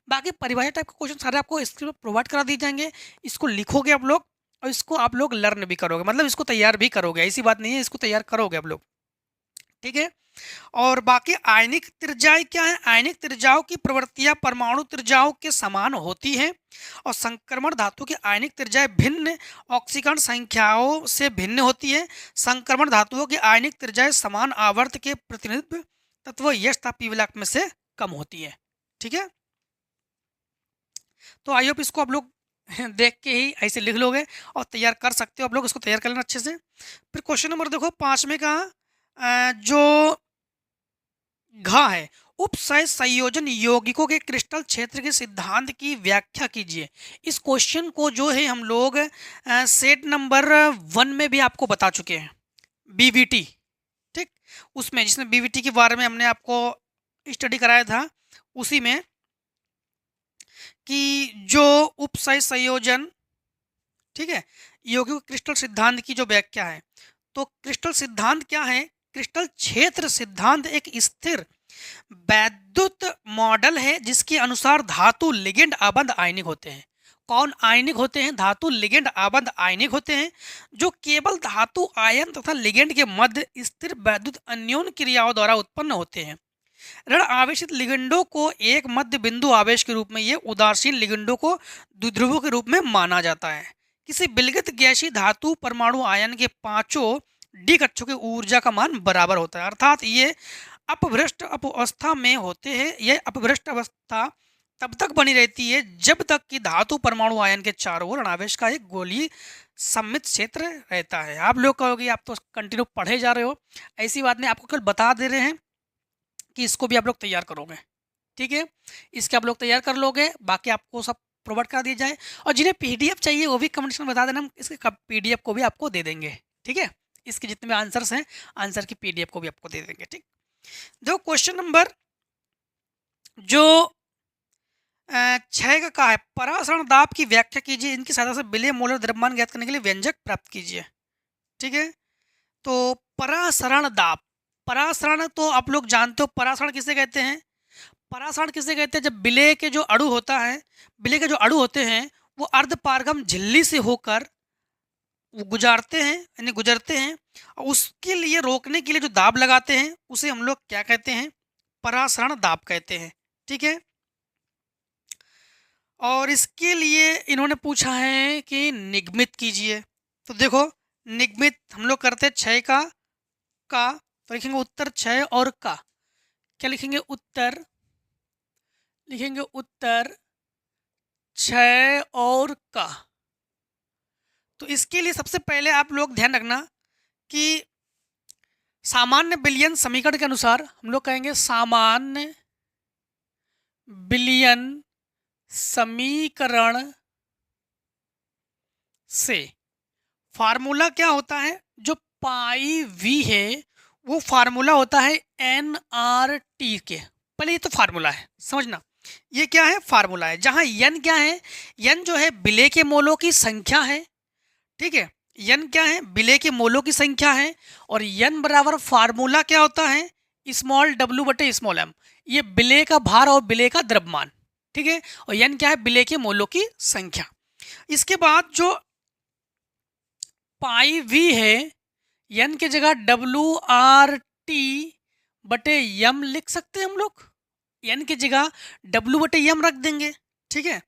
बाकी परिभाषा टाइप के क्वेश्चन सारे आपको स्क्रीन पर प्रोवाइड करा दिए जाएंगे, इसको लिखोगे आप लोग और इसको आप लोग लर्न भी करोगे, मतलब इसको तैयार भी करोगे, ऐसी बात नहीं है, इसको तैयार करोगे आप लोग, ठीक है। और बाकी आयनिक त्रिज्याएं क्या है, आयनिक त्रिज्याओं की प्रवृत्तियां परमाणु त्रिज्याओं के समान होती हैं और संक्रमण धातु की आयनिक त्रिज्याएं भिन्न ऑक्सीकरण संख्याओं से भिन्न होती है। संक्रमण धातुओं की आयनिक त्रिज्याएं समान आवर्त के प्रतिनिधित्व तत्व यश तथा पी ब्लॉक में से कम होती है। ठीक है, तो आई होप इसको आप लोग देख के ही ऐसे लिख लोगे और तैयार कर सकते हो। आप लोग इसको तैयार कर लेना अच्छे से। फिर क्वेश्चन नंबर देखो 5 का जो घ है, उपसय संयोजन यौगिकों के क्रिस्टल क्षेत्र के सिद्धांत की व्याख्या कीजिए। इस क्वेश्चन को जो है हम लोग सेट नंबर 1 में भी आपको बता चुके हैं, बीवीटी। ठीक, उसमें जिसमें बीवीटी के बारे में हमने आपको स्टडी कराया था, उसी में कि जो उपसय संयोजन, ठीक है, यौगिक क्रिस्टल सिद्धांत की जो व्याख्या है, तो क्रिस्टल सिद्धांत क्या है? क्रिस्टल क्षेत्र सिद्धांत एक स्थिर वैद्युत मॉडल है जिसके अनुसार धातु लिगेंड आबंध आयनिक होते हैं। कौन आयनिक होते हैं? धातु लिगेंड आबंध आयनिक होते हैं, जो केवल धातु आयन तथा लिगेंड के मध्य स्थिर वैद्युत अन्योन क्रियाओं द्वारा उत्पन्न होते हैं। ऋण आवेशित लिगेंडों को एक मध्य बिंदु आवेश के रूप में, ये उदासीन लिगेंडों को द्विध्रुवों के रूप में माना जाता है। किसी विलगित गैसीय धातु परमाणु आयन के पांचों डी कक्षों की ऊर्जा का मान बराबर होता है, अर्थात ये अपभ्रष्ट अवस्था में होते हैं। यह अपभ्रष्ट अवस्था तब तक बनी रहती है जब तक कि धातु परमाणु आयन के चारों ओर ऋणावेश का एक गोलीय सममित क्षेत्र रहता है। आप लोग कहोगे आप तो कंटिन्यू पढ़े जा रहे हो, ऐसी बात नहीं, आपको कल बता दे रहे हैं कि इसको भी आप लोग तैयार करोगे। ठीक है, इसके आप लोग तैयार कर लोगे, बाकी आपको सब प्रोवाइड करा दिया जाए। और जिन्हें पीडीएफ चाहिए वो भी कमेंट सेक्शन में बता देना, हम इसके पीडीएफ को भी आपको दे देंगे। ठीक है, इसके जितने भी आंसर्स हैं, आंसर की पीडीएफ को भी आपको दे देंगे। ठीक, देखो क्वेश्चन नंबर जो 6 का है, परासरण दाब की व्याख्या कीजिए, इनकी सहायता से विलेय मोलर द्रव्यमान ज्ञात करने के लिए व्यंजक प्राप्त कीजिए। ठीक है, तो परासरण दाब, परासरण तो आप लोग जानते हो, परासरण किसे कहते हैं? परासरण किसे कहते हैं? जब विलेय के जो अणु होता है, विलेय के जो अणु होते हैं वो अर्धपारगम झिल्ली से होकर वो गुजारते हैं, यानी गुजरते हैं, और उसके लिए रोकने के लिए जो दाब लगाते हैं उसे हम लोग क्या कहते हैं? परासरण दाब कहते हैं। ठीक है, और इसके लिए इन्होंने पूछा है कि निगमित कीजिए। तो देखो निगमित हम लोग करते हैं 6 का, तो लिखेंगे उत्तर 6 और का, क्या लिखेंगे? उत्तर, लिखेंगे उत्तर 6 और का। तो इसके लिए सबसे पहले आप लोग ध्यान रखना कि सामान्य विलयन समीकरण के अनुसार हम लोग कहेंगे सामान्य विलयन समीकरण से फार्मूला क्या होता है? जो पाई वी है वो फार्मूला होता है NRT के। पहले ये तो फार्मूला है, समझना, ये क्या है? फार्मूला है। जहां n क्या है? n जो है विलेय के मोलों की संख्या है। ठीक है, n क्या है? विलेय के मोलों की संख्या है। और n बराबर फार्मूला क्या होता है? स्मॉल w बटे स्मॉल m, ये विलेय का भार और विलेय का द्रव्यमान। ठीक है, और n क्या है? विलेय के मोलों की संख्या। इसके बाद जो पाई वी है, n की जगह WRT बटे m लिख सकते हैं हम लोग, n की जगह w बटे m रख देंगे। ठीक है,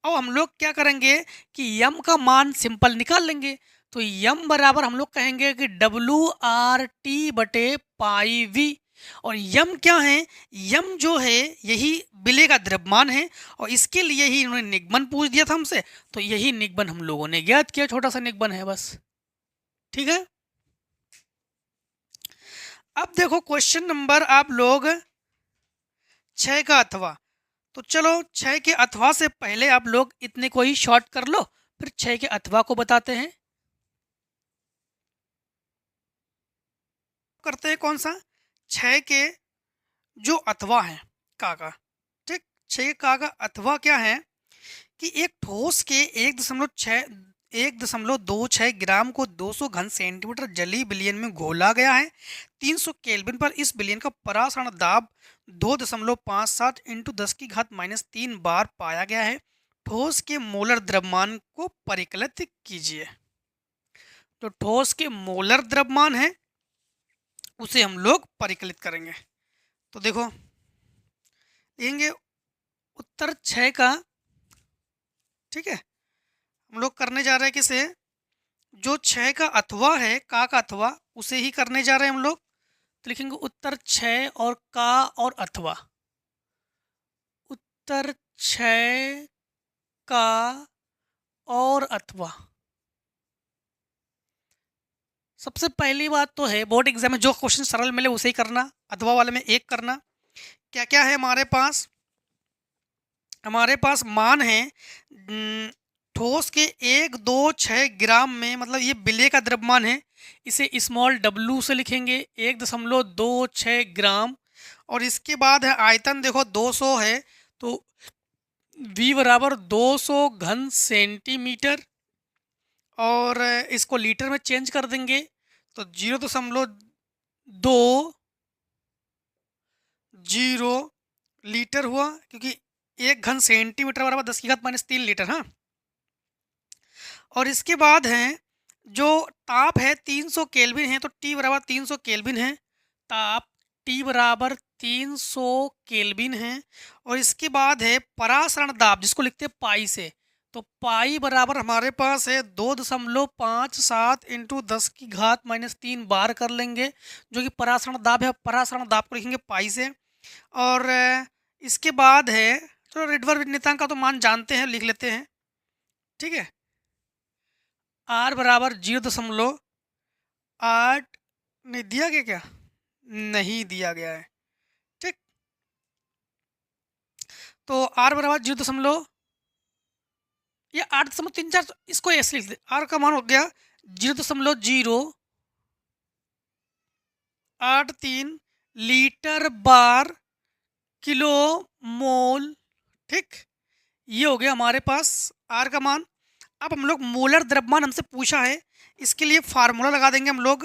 अब हम लोग क्या करेंगे कि m का मान सिंपल निकाल लेंगे। तो m बराबर हम लोग कहेंगे कि WRT बटे पाई वी, और m क्या है? m जो है यही विलेय का द्रव्यमान है, और इसके लिए ही इन्होंने निगमन पूछ दिया था हमसे, तो यही निगमन हम लोगों ने ज्ञात किया, छोटा सा निगमन है बस। ठीक है, अब देखो क्वेश्चन नंबर आप लोग 6 का अथवा, तो चलो 6 के अथवा से पहले आप लोग इतने को ही शॉर्ट कर लो, फिर 6 के अथवा को बताते हैं। करते हैं कौन सा? 6 के जो अथवा है का। ठीक, 6 का अथवा क्या है कि एक ठोस के 1.26 ग्राम को 200 घन सेंटीमीटर जलीय विलयन में घोला गया है। 300 केल्विन पर इस विलयन का परासरण दाब 2.57 इंटू 10⁻³ बार पाया गया है। ठोस के मोलर द्रव्यमान को परिकलित कीजिए। तो ठोस के मोलर द्रव्यमान है उसे हम लोग परिकलित करेंगे। तो देखो लेंगे उत्तर 6 का। ठीक है, हम लोग करने जा रहे हैं किसे? जो 6 का अथवा है, का अथवा, उसे ही करने जा रहे हैं हम लोग। तो लिखेंगे उत्तर 6 और का और अथवा। उत्तर 6 का और अथवा। सबसे पहली बात तो है बोर्ड एग्जाम में जो क्वेश्चन सरल मिले उसे ही करना, अथवा वाले में एक करना। क्या क्या है हमारे पास? हमारे पास मान है ठोस के 126 ग्राम में, मतलब ये विलेय का द्रव्यमान है, इसे स्मॉल w से लिखेंगे 1.26 ग्राम। और इसके बाद है आयतन, देखो 200 है तो v बराबर 200 घन सेंटीमीटर, और इसको लीटर में चेंज कर देंगे तो 0.20 लीटर हुआ, क्योंकि 1 घन सेंटीमीटर बराबर 10⁻³ लीटर। हाँ, और इसके बाद है जो ताप है 300 केल्विन है, तो T बराबर 300 केल्विन है, ताप T बराबर 300 केल्विन है। और इसके बाद है परासरण दाब, जिसको लिखते हैं पाई से, तो पाई बराबर हमारे पास है 2.57 इंटू 10⁻³ बार कर लेंगे, जो कि परासरण दाब है। परासरण दाब को लिखेंगे पाई से। और इसके बाद है तो रिडवर भिन्नता का तो मान जानते हैं, लिख लेते हैं, ठीक है। R बराबर 0.8 नहीं दिया गया, क्या नहीं दिया गया है, ठीक। तो R बराबर 0. या 8.34, इसको ऐसे लिख दे, R का मान हो गया 0.083 लीटर बार किलो मोल, ठीक। ये हो गया हमारे पास R का मान। अब हम लोग मोलर द्रव्यमान हमसे पूछा है, इसके लिए फार्मूला लगा देंगे हम लोग।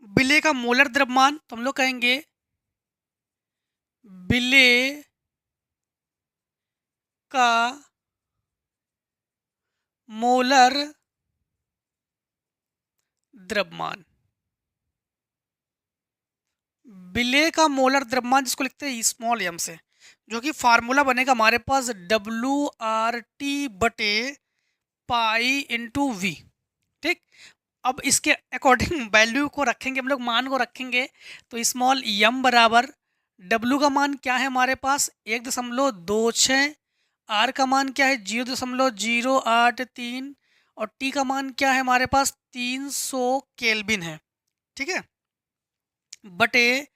विलेय का मोलर द्रव्यमान, तो हम लोग कहेंगे विलेय का मोलर द्रव्यमान, विलेय का मोलर द्रव्यमान जिसको लिखते हैं स्मॉल m से, जो कि फार्मूला बनेगा हमारे पास WRT/पाई/V, ठीक। अब इसके अकॉर्डिंग वैल्यू को रखेंगे हम लोग, मान को रखेंगे, तो स्मॉल m बराबर W का मान क्या है हमारे पास 1.26, R का मान क्या है 0.083, और T का मान क्या है हमारे पास 300 केल्विन है, ठीक है। बटे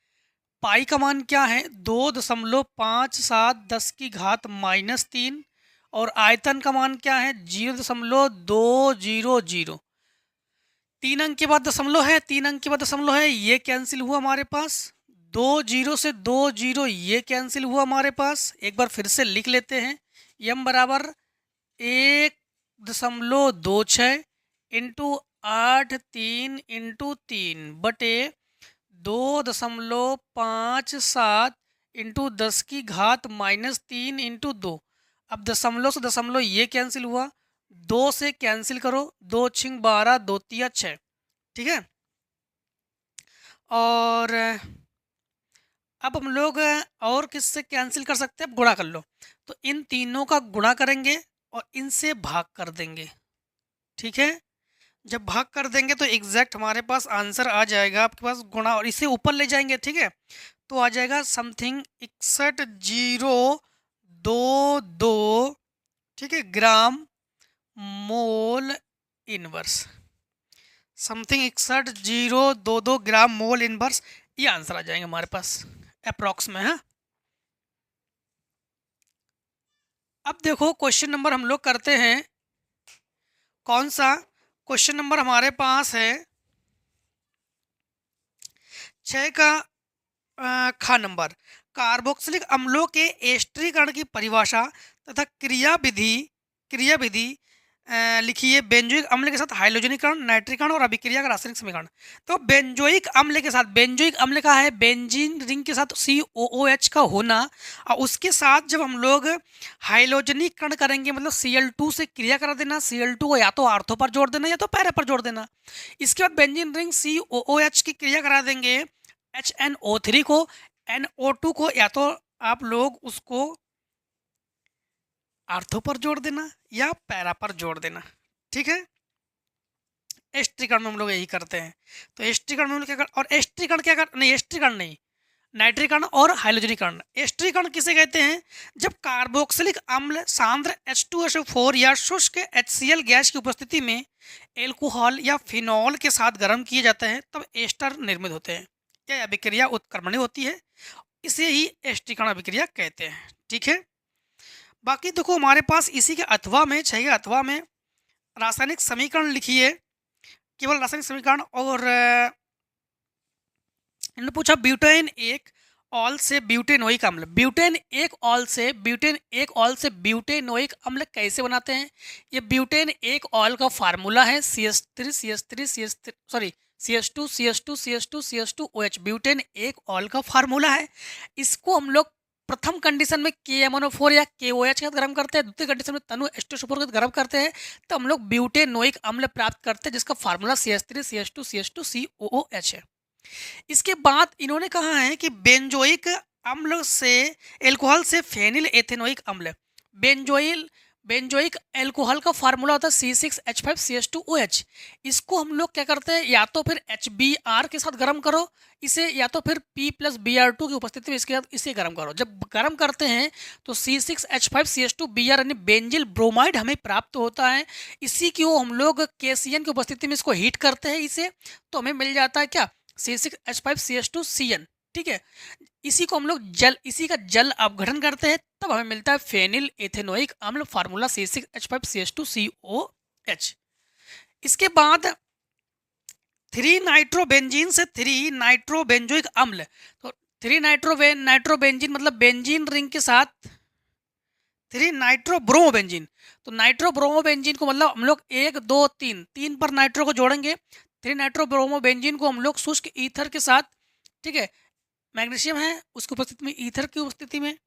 पाई का मान क्या है 2.57 10⁻³ और आयतन का मान क्या है 0.200। 3 अंक के बाद दशमलव है, 3 अंक के बाद दशमलव है, ये कैंसिल हुआ हमारे पास। 20 से 20 ये कैंसिल हुआ हमारे पास। एक बार फिर से लिख लेते हैं, m बराबर 1.26 इंटू 8 इंटू 3 बटे 2.57 इंटू 10⁻³ इंटू 2। अब दशमलव से दशमलव ये कैंसिल हुआ, 2 से कैंसिल करो, 2 छिंग 12 2 तिया 6, ठीक है। और अब हम लोग और किससे कैंसिल कर सकते हैं, गुणा कर लो। तो इन तीनों का गुणा करेंगे और इनसे भाग कर देंगे, ठीक है। जब भाग कर देंगे तो एग्जैक्ट हमारे पास आंसर आ जाएगा आपके पास गुणा, और इसे ऊपर ले जाएंगे, ठीक है। तो आ जाएगा समथिंग 61,022, ठीक है, ग्राम मोल इनवर्स। समथिंग 61,022 ग्राम मोल इनवर्स, ये आंसर आ जाएंगे हमारे पास अप्रॉक्स में, है। अब देखो क्वेश्चन नंबर हम लोग करते हैं, कौन सा क्वेश्चन नंबर हमारे पास है 6 का खा नंबर। कार्बोक्सिलिक अम्लों के एस्टरीकरण की परिभाषा तथा क्रियाविधि लिखिए। बेंजोइक अम्ल के साथ हाइड्रोजनीकरण, नाइट्रीकरण और अभिक्रिया का रासायनिक समीकरण। तो बेंजोइक अम्ल के साथ, बेंजोइक अम्ल का है बेंजीन रिंग के साथ COOH का होना, और उसके साथ जब हम लोग हाइड्रोजनीकरण करेंगे, मतलब Cl2 से क्रिया करा देना, Cl2 को या तो आर्थो पर जोड़ देना या तो पैरा पर जोड़ देना। इसके बाद बेंजीन रिंग COOH की क्रिया करा देंगे HNO3 को, NO2 को या तो आप लोग उसको आर्थो पर जोड़ देना या पैरा पर जोड़ देना, ठीक है। एस्ट्रीकरण में हम लोग यही करते हैं। तो एस्ट्रीकरण में हम लोग क्या कर, और एस्ट्रीकरण क्या कर, नहीं एस्ट्रीकरण नहीं, नाइट्रीकरण और हाइड्रोजनीकरण। एस्टरीकरण किसे कहते हैं? जब कार्बोक्सिलिक अम्ल सांद्र H2SO4 या शुष्क HCl गैस की उपस्थिति में एल्कोहल या फिनॉल के साथ गर्म किए जाते हैं तब एस्टर निर्मित होते हैं। यह अभिक्रिया उत्क्रमणीय होती है, इसे ही एस्टरीकरण अभिक्रिया कहते हैं। ठीक है, बाकी देखो हमारे पास इसी के अथवा में 6 अथवा में रासायनिक समीकरण लिखिए, केवल रासायनिक समीकरण। और इन्होंने पूछा ब्यूटेन एक ऑल से ब्यूटेनोइक अम्ल, ब्यूटेन एक ऑल से ब्यूटेनोइक अम्ल कैसे बनाते हैं? ये ब्यूटेन एक ऑल का फार्मूला है CH2CH2CH2OH, ब्यूटेन एक ऑल का फार्मूला है। इसको हम लोग प्रथम कंडीशन में KMnO4 या KOH के साथ गर्म करते हैं, दूसरी कंडीशन में तनु H2SO4 के साथ गर्म करते हैं, तो हम लोग ब्यूटेनोइक अम्ल प्राप्त करते हैं जिसका फार्मूला CH3CH2CH2COH है। इसके बाद इन्होंने कहा है कि बेंजोइक अम्ल से एल्कोहल से फेनिल एथेनोइक अम्ल, बेंजोइक एल्कोहल का फार्मूला होता है C6H5CH2OH। इसको हम लोग क्या करते हैं, या तो फिर HBr के साथ गर्म करो इसे, या तो फिर P+Br2 की उपस्थिति में इसके साथ इसे गर्म करो। जब गर्म करते हैं तो C6H5CH2Br यानी बेंजिल ब्रोमाइड हमें प्राप्त होता है। इसी को हम लोग KCN की उपस्थिति में इसको हीट करते हैं इसे, तो हमें मिल जाता है क्या, C6H5CH2CN। ठीक है, इसी को हम लोग इसी का जल अपघटन करते हैं तब हमें मिलता है फेनिल एथेनोइक अम्ल, फार्मूला C6H5CH2COH। इसके बाद 3 नाइट्रोबेंजीन से 3 नाइट्रोबेंजोइक अम्ल, तो 3 नाइट्रोबेंजीन मतलब बेंजीन रिंग के साथ 3 नाइट्रोब्रोमोबेंजीन, तो नाइट्रोब्रोमोबेंजीन को मतलब हम लोग 1 2 3 पर नाइट्रो को जोड़ेंगे। 3 नाइट्रोब्रोमोबेंजीन को हम लोग शुष्क ईथर के साथ, ठीक है, मैग्नीशियम है उसकी उपस्थिति में, ईथर की उपस्थिति में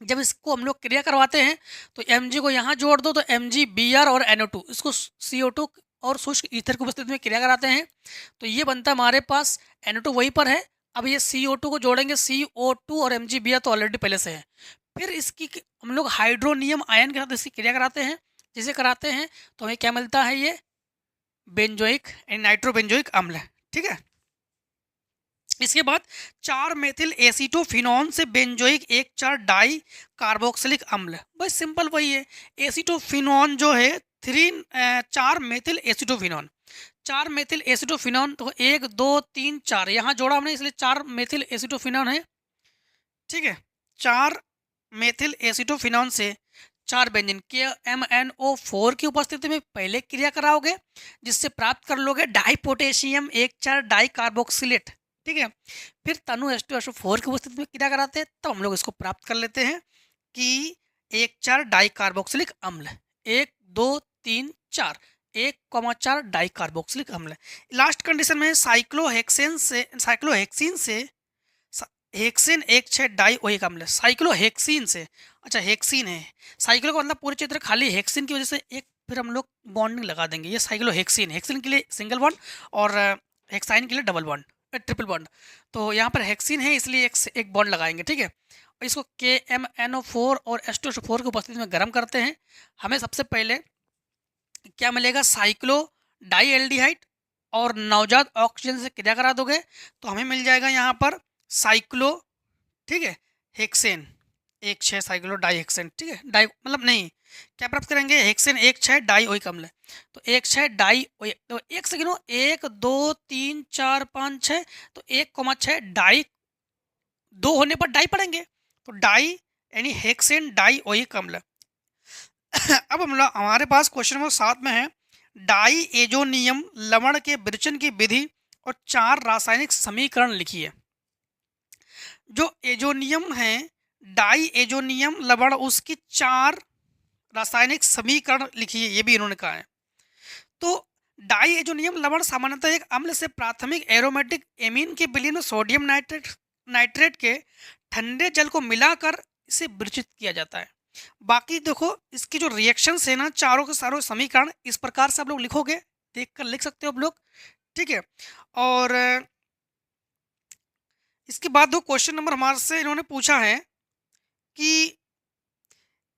जब इसको हम लोग क्रिया करवाते हैं तो Mg को यहाँ जोड़ दो, तो MgBr और NO2, इसको CO2 और शुष्क ईथर की उपस्थिति में क्रिया कराते हैं तो ये बनता है हमारे पास NO2 वहीं पर है। अब ये CO2 को जोड़ेंगे, CO2 और MgBr तो ऑलरेडी पहले से है। फिर इसकी हम लोग हाइड्रोनियम आयन के साथ इसकी क्रिया कराते हैं, जिसे कराते हैं तो हमें क्या मिलता है, ये बेंजोइक नाइट्रोबेंजोइक अम्ल है। ठीक है, इसके बाद 4 मेथिल एसीटोफिनॉन से बेंजोइक 1,4 डाई कार्बोक्सिलिक अम्ल, बस सिंपल वही है। एसीटोफिनॉन जो है 4 मेथिल एसीटोफिनॉन, 4 मेथिल एसीटोफिनॉन, तो 1 2 3 4 यहाँ जोड़ा हमने इसलिए 4 मेथिल एसीटोफिनॉन है। ठीक है, 4 मेथिल एसीटोफिनॉन से 4 बेंजीन KMnO4 की उपस्थिति में पहले क्रिया कराओगे जिससे प्राप्त कर लोगे डाई पोटेशियम 1,4 डाई कार्बोक्सिलेट। ठीक है, फिर तनु H2SO4 की उपस्थिति में क्रिया कराते हैं तो हम लोग इसको प्राप्त कर लेते हैं कि 1,4 डाई कार्बोक्सिलिक अम्ल, 1 2 3 4 1,4 डाई कार्बोक्सिलिक अम्ल। लास्ट कंडीशन में साइक्लोहेक्सेन से हेक्सेन 1,6 डाई ओइक अम्ल, साइक्लोहेक्सीन से, अच्छा हेक्सीन है, साइक्लो का मतलब पूरे चित्र खाली हेक्सीन की वजह से एक फिर हम लोग बॉन्डिंग लगा देंगे, ये साइक्लोहेक्सीन, हेक्सीन के लिए सिंगल बॉन्ड और हेक्साइन के लिए डबल बॉन्ड, ट्रिपल बॉन्ड, तो यहाँ पर हेक्सीन है इसलिए एक बॉन्ड लगाएंगे। ठीक है, और इसको KMnO4 और H2SO4 की उपस्थिति में गर्म करते हैं, हमें सबसे पहले क्या मिलेगा, साइक्लो डाई एल्डिहाइड, और नवजात ऑक्सीजन से क्रिया करा दोगे तो हमें मिल जाएगा यहाँ पर साइक्लो, ठीक है, हेक्सेन 1,6 साइक्लो डाई हेक्सेन। ठीक है, डाई मतलब नहीं, क्या प्राप्त करेंगे, हेक्सेन 1,6 डाई ओइक अम्ल, तो 1,6 डाई ओइक, तो एक से गिनो 1 2 3 4 5 6, तो 1,6 डाई, 2 होने पर डाई पढ़ेंगे तो डाई यानी हेक्सेन डाई ओइक अम्ल। अब हम लोग हमारे पास क्वेश्चन नंबर 7 में है डाई एजोनियम लवण के विरचन की विधि और 4 रासायनिक समीकरण लिखिए। जो एजोनियम है, डाई एजोनियम लवण, उसकी 4 रासायनिक समीकरण लिखिए, ये भी इन्होंने कहा है। तो डाई एजोनियम लवण सामान्यतः एक अम्ल से प्राथमिक एरोमेटिक एमीन के विलयन में सोडियम नाइट्रेट के ठंडे जल को मिलाकर इसे विरचित किया जाता है। बाकी देखो इसकी जो रिएक्शंस है ना, चारों के सारों समीकरण इस प्रकार से आप लोग लिखोगे, देखकर लिख सकते हो आप लोग। ठीक है, और इसके बाद दो क्वेश्चन नंबर हमारे से इन्होंने पूछा है कि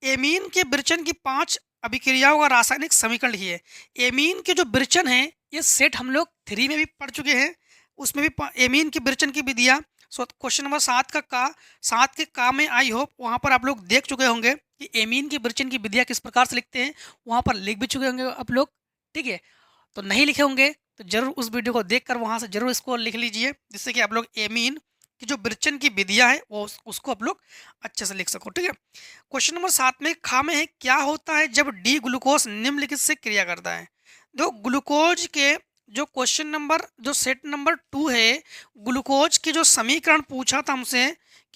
एमीन के विरचन की 5 अभिक्रियाओं का रासायनिक समीकरण लिखिए। एमीन के जो विरचन है ये सेट हम लोग 3 में भी पढ़ चुके हैं, उसमें भी एमीन की विरचन की विधियाँ सो क्वेश्चन नंबर 7 के का में आई होप वहाँ पर आप लोग देख चुके होंगे कि एमीन की विरचन की विधियाँ किस प्रकार से लिखते हैं, वहाँ पर लिख भी चुके होंगे आप लोग, ठीक है। तो नहीं लिखे होंगे तो ज़रूर उस वीडियो को देखकर वहाँ से ज़रूर इसको लिख लीजिए, जिससे कि आप लोग एमीन की जो विरचन की विधियाँ है वो उसको आप लोग अच्छे से लिख सको, ठीक है। क्वेश्चन नंबर 7 में खा में है, क्या होता है जब डी ग्लूकोज निम्नलिखित से क्रिया करता है। देखो ग्लूकोज के जो क्वेश्चन नंबर जो सेट नंबर 2 है, ग्लूकोज के जो समीकरण पूछा था हमसे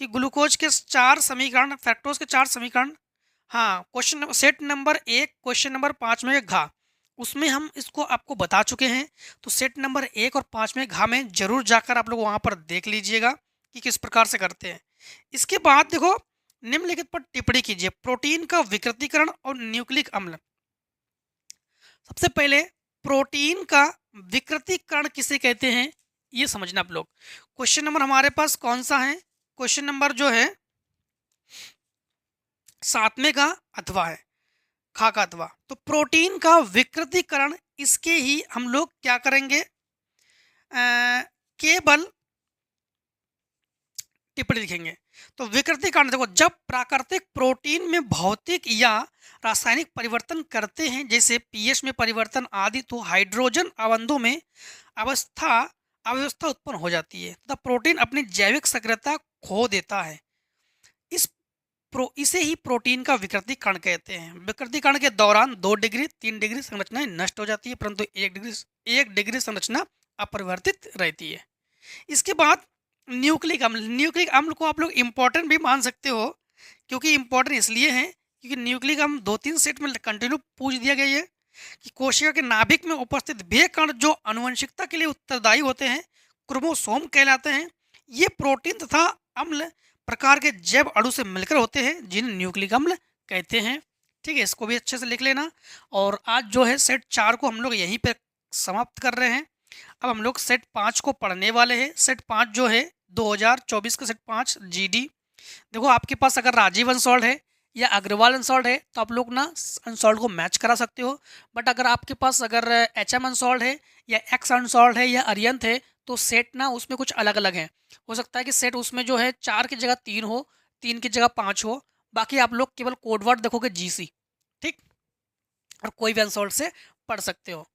कि ग्लूकोज के 4 समीकरण, फ्रैक्टोज के 4 समीकरण, हाँ question set number 1 question number 5 में घा, उसमें हम इसको आपको बता चुके हैं। तो सेट नंबर 1 और 5 में घा में जरूर जाकर आप लोग वहाँ पर देख लीजिएगा कि किस प्रकार से करते हैं। इसके बाद देखो निम्नलिखित पर टिप्पणी कीजिए, प्रोटीन का विकृतीकरण और न्यूक्लिक अम्ल। सबसे पहले प्रोटीन का विकृतीकरण किसे कहते हैं ये समझना आप लोग। क्वेश्चन नंबर हमारे पास कौन सा है, क्वेश्चन नंबर जो है 7 का अथवा है, खा का अथवा। तो प्रोटीन का विकृतीकरण, इसके ही हम लोग क्या करेंगे, केवल टिप्पणी लिखेंगे। तो विकृतीकरण देखो, जब प्राकृतिक प्रोटीन में भौतिक या रासायनिक परिवर्तन करते हैं, जैसे पीएच में परिवर्तन आदि, तो हाइड्रोजन अवंधों में अव्यवस्था उत्पन्न हो जाती है तथा प्रोटीन अपनी जैविक सक्रियता खो देता है। इसे ही प्रोटीन का विकृतीकरण कहते हैं। विकृतीकरण के दौरान 2 डिग्री 3 डिग्री संरचनाएं नष्ट हो जाती है, परंतु 1 डिग्री संरचना अपरिवर्तित रहती है। इसके बाद न्यूक्लिक अम्ल को आप लोग इम्पोर्टेंट भी मान सकते हो, क्योंकि इम्पोर्टेंट इसलिए है क्योंकि न्यूक्लिक अम्ल 2-3 सेट में कंटिन्यू पूछ दिया गया है कि कोशिका के नाभिक में उपस्थित वे कण जो आनुवंशिकता के लिए उत्तरदायी होते हैं, क्रोमोसोम कहलाते हैं। ये प्रोटीन तथा अम्ल प्रकार के जैव अणु से मिलकर होते हैं, जिन्हें न्यूक्लिक अम्ल कहते हैं, ठीक है। इसको भी अच्छे से लिख लेना। और आज जो है सेट 4 को हम लोग यहीं पर समाप्त कर रहे हैं। अब हम लोग सेट 5 को पढ़ने वाले हैं। सेट 5 जो है 2024 का सेट 5 जीडी। देखो आपके पास अगर राजीव अनसॉल्ड है या अग्रवाल अनसॉल्ड है तो आप लोग ना अनसॉल्ड को मैच करा सकते हो। बट अगर आपके पास अगर एचएम अनसॉल्ड है या एक्स अनसॉल्ड है या अरियंत है तो सेट ना उसमें कुछ अलग अलग हैं। हो सकता है कि सेट उसमें जो है 4 की जगह 3 हो, 3 की जगह 5 हो। बाकी आप लोग केवल कोडवर्ड देखोगे जीसी, ठीक, और कोई भी अनसॉल्ड से पढ़ सकते हो।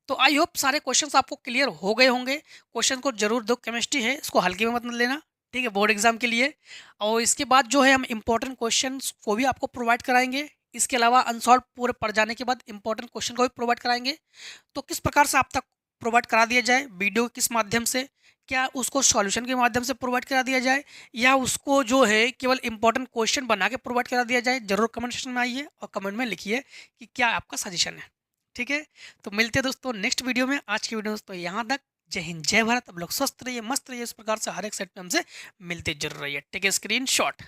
तो आई होप सारे क्वेश्चंस आपको क्लियर हो गए होंगे। क्वेश्चन को जरूर दो, केमिस्ट्री है इसको हल्के में मत लेना, ठीक है, बोर्ड एग्जाम के लिए। और इसके बाद जो है हम इंपॉर्टेंट क्वेश्चंस को भी आपको प्रोवाइड कराएंगे। इसके अलावा अनसॉल्व पूरे पढ़ जाने के बाद इंपॉर्टेंट क्वेश्चन को भी प्रोवाइड कराएंगे। तो किस प्रकार से आप तक प्रोवाइड करा दिया जाए, वीडियो किस माध्यम से, क्या उसको सॉल्यूशन के माध्यम से प्रोवाइड करा दिया जाए या उसको जो है केवल इंपॉर्टेंट क्वेश्चन बना के प्रोवाइड करा दिया जाए, जरूर कमेंट सेक्शन में आइए और कमेंट में लिखिए कि क्या आपका सजेशन है, ठीक है। तो मिलते हैं दोस्तों नेक्स्ट वीडियो में। आज की वीडियो दोस्तों यहाँ तक। जय हिंद जय भारत। अब लोग स्वस्थ रहिए, मस्त रहिए, इस प्रकार से हर एक सेट में हमसे मिलते जरूर रहिए। Take a screen shot.